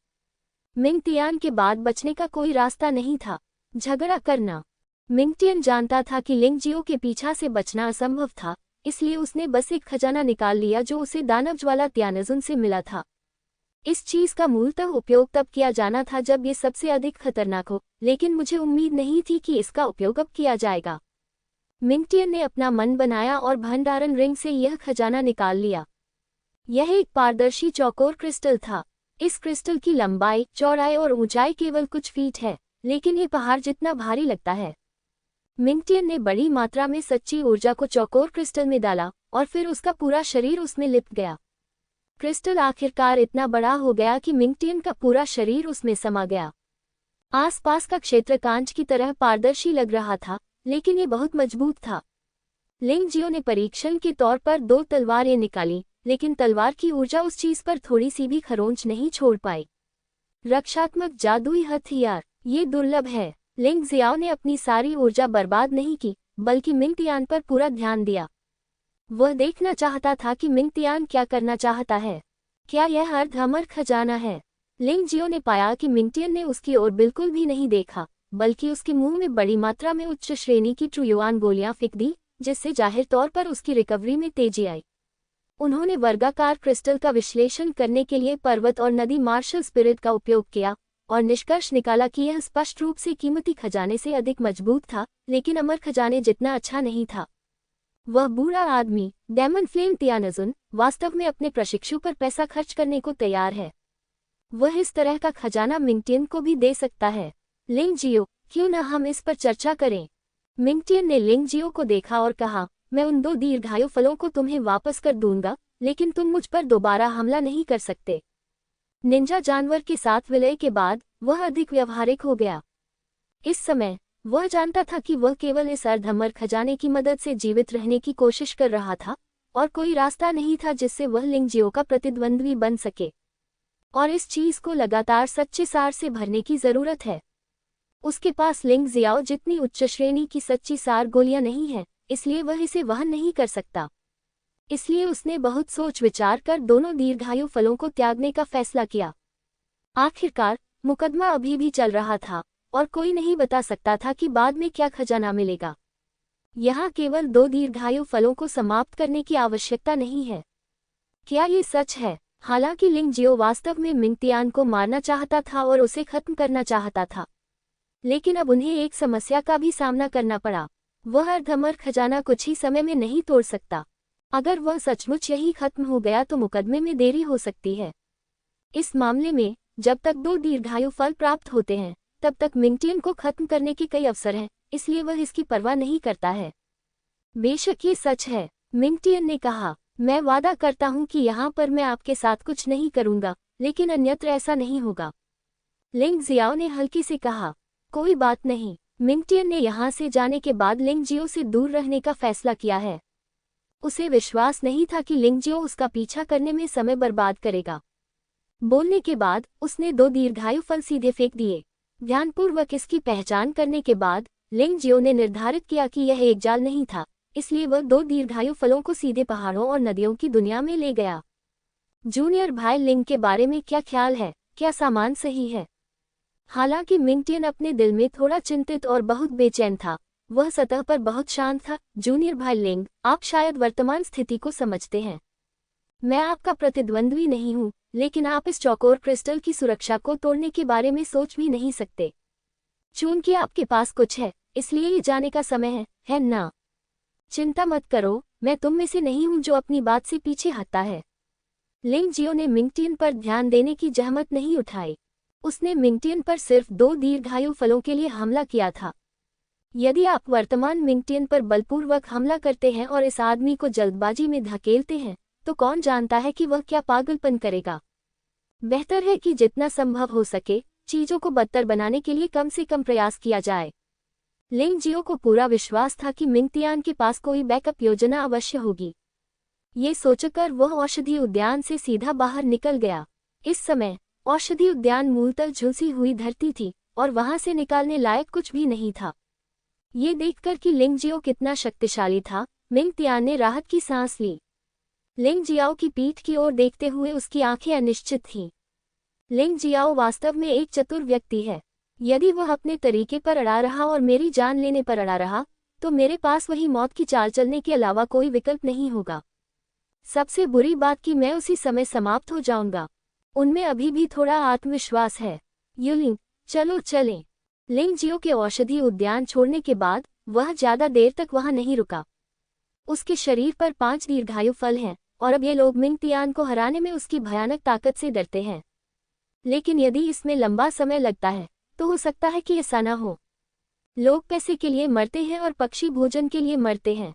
मिंगटियान के बाद बचने का कोई रास्ता नहीं था। झगड़ा करना। मिंगटियन जानता था कि लिंगजियो के पीछा से बचना असंभव था, इसलिए उसने बस एक खजाना निकाल लिया जो उसे दानवज्वाला त्यानजुन से मिला था। इस चीज का मूलतः उपयोग तब किया जाना था जब ये सबसे अधिक खतरनाक हो, लेकिन मुझे उम्मीद नहीं थी कि इसका उपयोग अब किया जाएगा। मिंगटियन ने अपना मन बनाया और भंडारण रिंग से यह खजाना निकाल लिया। यह एक पारदर्शी चौकोर क्रिस्टल था। इस क्रिस्टल की लंबाई, चौड़ाई और ऊंचाई केवल कुछ फीट है, लेकिन ये पहाड़ जितना भारी लगता है। मिंगटियन ने बड़ी मात्रा में सच्ची ऊर्जा को चौकोर क्रिस्टल में डाला और फिर उसका पूरा शरीर उसमें लिपट गया। क्रिस्टल आखिरकार इतना बड़ा हो गया कि मिंगटियन का पूरा शरीर उसमें समा गया। आसपास का क्षेत्र कांच की तरह पारदर्शी लग रहा था, लेकिन ये बहुत मजबूत था। लिंगजियो ने परीक्षण के तौर पर 2 तलवारें निकाली, लेकिन तलवार की ऊर्जा उस चीज पर थोड़ी सी भी खरोंच नहीं छोड़ पाई। रक्षात्मक जादुई हथियार, ये दुर्लभ है। लिंगजियो ने अपनी सारी ऊर्जा बर्बाद नहीं की, बल्कि मिंगटियान पर पूरा ध्यान दिया। वह देखना चाहता था कि मिंगटियान क्या करना चाहता है। क्या यह अर्ध अमर खजाना है? लिंगजियो ने पाया कि मिंगटियन ने उसकी ओर बिल्कुल भी नहीं देखा, बल्कि उसके मुंह में बड़ी मात्रा में उच्च श्रेणी की ट्रुयुआन गोलियां फेंक दी, जिससे जाहिर तौर पर उसकी रिकवरी में तेजी आई। उन्होंने वर्गाकार क्रिस्टल का विश्लेषण करने के लिए पर्वत और नदी मार्शल स्पिरिट का उपयोग किया और निष्कर्ष निकाला कि यह स्पष्ट रूप से कीमती खजाने से अधिक मजबूत था, लेकिन अमर खजाने जितना अच्छा नहीं था। वह बूढ़ा आदमी डेमन फ्लेम तियानजुन वास्तव में अपने प्रशिक्षु पर पैसा खर्च करने को तैयार है। वह इस तरह का खजाना मिंगटियन को भी दे सकता है। लिंग जियो, क्यों न हम इस पर चर्चा करें। मिंगटियन ने लिंग जियो को देखा और कहा, मैं उन 2 दीर्घायु फलों को तुम्हें वापस कर दूंगा, लेकिन तुम मुझ पर दोबारा हमला नहीं कर सकते। निंजा जानवर के साथ विलय के बाद वह अधिक व्यवहारिक हो गया। इस समय वह जानता था कि वह केवल इस अर्धअमर खजाने की मदद से जीवित रहने की कोशिश कर रहा था और कोई रास्ता नहीं था जिससे वह लिंग जियो का प्रतिद्वंद्वी बन सके। और इस चीज को लगातार सच्चे सार से भरने की जरूरत है। उसके पास लिंग जियाओ जितनी उच्च श्रेणी की सच्ची सार गोलियां नहीं हैं, इसलिए वह इसे वहन नहीं कर सकता। इसलिए उसने बहुत सोच विचार कर दोनों दीर्घायु फलों को त्यागने का फैसला किया। आखिरकार मुकदमा अभी भी चल रहा था और कोई नहीं बता सकता था कि बाद में क्या खजाना मिलेगा। यहाँ केवल 2 दीर्घायु फलों को समाप्त करने की आवश्यकता नहीं है। क्या ये सच है? हालांकि लिंग जियो वास्तव में मिंगटियान को मारना चाहता था और उसे खत्म करना चाहता था, लेकिन अब उन्हें एक समस्या का भी सामना करना पड़ा। वह अर्धअमर खजाना कुछ ही समय में नहीं तोड़ सकता। अगर वह सचमुच यही खत्म हो गया तो मुकदमे में देरी हो सकती है। इस मामले में जब तक 2 दीर्घायु फल प्राप्त होते हैं तब तक मिंगटियन को खत्म करने के कई अवसर हैं, इसलिए वह इसकी परवाह नहीं करता है। बेशक ये सच है, मिंगटियन ने कहा। मैं वादा करता हूं कि यहाँ पर मैं आपके साथ कुछ नहीं करूंगा, लेकिन अन्यत्र ऐसा नहीं होगा। लिंग जियाओ ने हल्की से कहा। कोई बात नहीं। मिंगटियन ने यहाँ से जाने के बाद लिंग जियो से दूर रहने का फैसला किया है। उसे विश्वास नहीं था कि लिंग जियो उसका पीछा करने में समय बर्बाद करेगा। बोलने के बाद उसने 2 दीर्घायु फल सीधे फेंक दिए। ध्यानपूर्वक इसकी पहचान करने के बाद लिंग जियो ने निर्धारित किया कि यह एक जाल नहीं था, इसलिए वह 2 दीर्घायु फलों को सीधे पहाड़ों और नदियों की दुनिया में ले गया। जूनियर भाई लिंग के बारे में क्या ख्याल है? क्या सामान सही है? हालांकि मिंगटियन अपने दिल में थोड़ा चिंतित और बहुत बेचैन था, वह सतह पर बहुत शांत था। जूनियर भाई लिंग, आप शायद वर्तमान स्थिति को समझते हैं। मैं आपका प्रतिद्वंद्वी नहीं हूं, लेकिन आप इस चौकोर क्रिस्टल की सुरक्षा को तोड़ने के बारे में सोच भी नहीं सकते। चूंकि आपके पास कुछ है, इसलिए ये जाने का समय है ना? चिंता मत करो, मैं तुम में से नहीं हूं जो अपनी बात से पीछे हटता है। लिंग जियो ने मिंगटियन पर ध्यान देने की जहमत नहीं उठाई। उसने मिंगटियन पर सिर्फ 2 दीर्घायु फलों के लिए हमला किया था। यदि आप वर्तमान मिंगटियन पर बलपूर्वक हमला करते हैं और इस आदमी को जल्दबाजी में धकेलते हैं, तो कौन जानता है कि वह क्या पागलपन करेगा। बेहतर है कि जितना संभव हो सके चीजों को बदतर बनाने के लिए कम से कम प्रयास किया जाए। लिंग जियो को पूरा विश्वास था कि मिंगटियान के पास कोई बैकअप योजना अवश्य होगी। ये सोचकर वह औषधि उद्यान से सीधा बाहर निकल गया। इस समय औषधि उद्यान मूलतः झुलसी हुई धरती थी और वहां से निकालने लायक कुछ भी नहीं था। ये देखकर कि लिंग जियो कितना शक्तिशाली था, मिंगटियान ने राहत की सांस ली। लिंग जियाओ की पीठ की ओर देखते हुए उसकी आंखें अनिश्चित थीं। लिंग जियाओ वास्तव में एक चतुर व्यक्ति है। यदि वह अपने तरीके पर अड़ा रहा और मेरी जान लेने पर अड़ा रहा, तो मेरे पास वही मौत की चाल चलने के अलावा कोई विकल्प नहीं होगा। सबसे बुरी बात कि मैं उसी समय समाप्त हो जाऊंगा। उनमें अभी भी थोड़ा आत्मविश्वास है। युलिंग, चलो चलें। लिंग जियो के औषधि उद्यान छोड़ने के बाद वह ज्यादा देर तक वहां नहीं रुका। उसके शरीर पर 5 दीर्घायु फल हैं और अब ये लोग मिंगटियान को हराने में उसकी भयानक ताकत से डरते हैं। लेकिन यदि इसमें लंबा समय लगता है तो हो सकता है कि ऐसा न हो। लोग पैसे के लिए मरते हैं और पक्षी भोजन के लिए मरते हैं।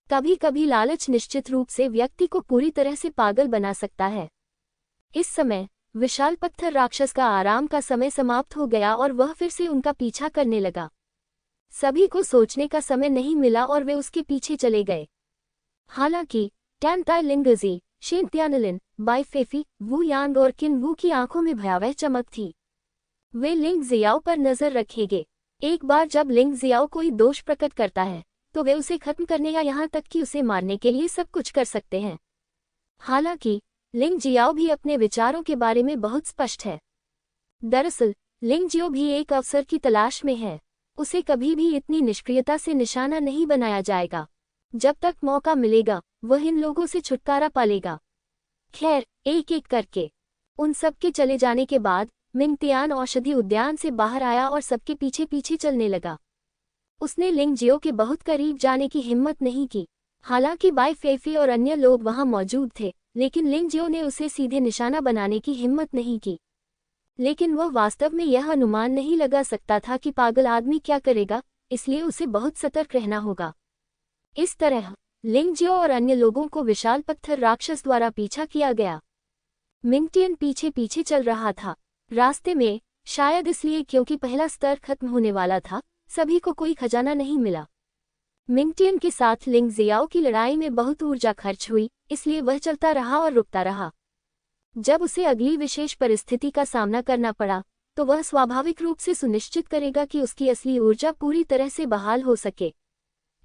कभी कभी लालच निश्चित रूप से व्यक्ति को पूरी तरह से पागल बना सकता है। इस समय विशाल पत्थर राक्षस का आराम का समय समाप्त हो गया और वह फिर से उनका पीछा करने लगा। सभी को सोचने का समय नहीं मिला और वे उसके पीछे चले गए। हालांकि टैन ताई लिंगजी, शेन त्यानलिन, बाई फेफी, वू यांग और किन वू की आंखों में भयावह चमक थी। वे लिंग जियाओ पर नजर रखेंगे। एक बार जब लिंग जियाओ कोई दोष प्रकट करता है तो वे उसे खत्म करने या यहाँ तक कि उसे मारने के लिए सब कुछ कर सकते हैं। हालांकि लिंग जियाओ भी अपने विचारों के बारे में बहुत स्पष्ट है। दरअसल लिंग जियो भी एक अवसर की तलाश में है। उसे कभी भी इतनी निष्क्रियता से निशाना नहीं बनाया जाएगा। जब तक मौका मिलेगा वह इन लोगों से छुटकारा पालेगा। खैर, एक एक करके उन सब के चले जाने के बाद मिंगटियान औषधि उद्यान से बाहर आया और सबके पीछे पीछे चलने लगा। उसने लिंग जियो के बहुत करीब जाने की हिम्मत नहीं की, हालांकि बाई फेफी और अन्य लोग वहां मौजूद थे, लेकिन लिंग जियो ने उसे सीधे निशाना बनाने की हिम्मत नहीं की। लेकिन वह वास्तव में यह अनुमान नहीं लगा सकता था कि पागल आदमी क्या करेगा, इसलिए उसे बहुत सतर्क रहना होगा। इस तरह लिंग जियो और अन्य लोगों को विशाल पत्थर राक्षस द्वारा पीछा किया गया। मिंगटियन पीछे पीछे चल रहा था। रास्ते में, शायद इसलिए क्योंकि पहला स्तर खत्म होने वाला था, सभी को कोई खजाना नहीं मिला। मिंगटियन के साथ लिंग जियाओ की लड़ाई में बहुत ऊर्जा खर्च हुई, इसलिए वह चलता रहा और रुकता रहा। जब उसे अगली विशेष परिस्थिति का सामना करना पड़ा, तो वह स्वाभाविक रूप से सुनिश्चित करेगा कि उसकी असली ऊर्जा पूरी तरह से बहाल हो सके।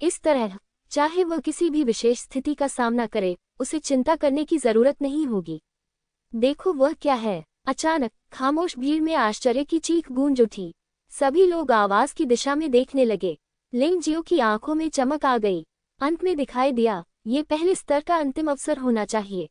इस तरह, चाहे वह किसी भी विशेष स्थिति का सामना करे, उसे चिंता करने की जरूरत नहीं होगी। देखो वह क्या है। अचानक खामोश भीड़ में आश्चर्य की चीख गूंज उठी। सभी लोग आवाज की दिशा में देखने लगे। लिंग जियो की आंखों में चमक आ गई। अंत में दिखाई दिया, ये पहले स्तर का अंतिम अवसर होना चाहिए।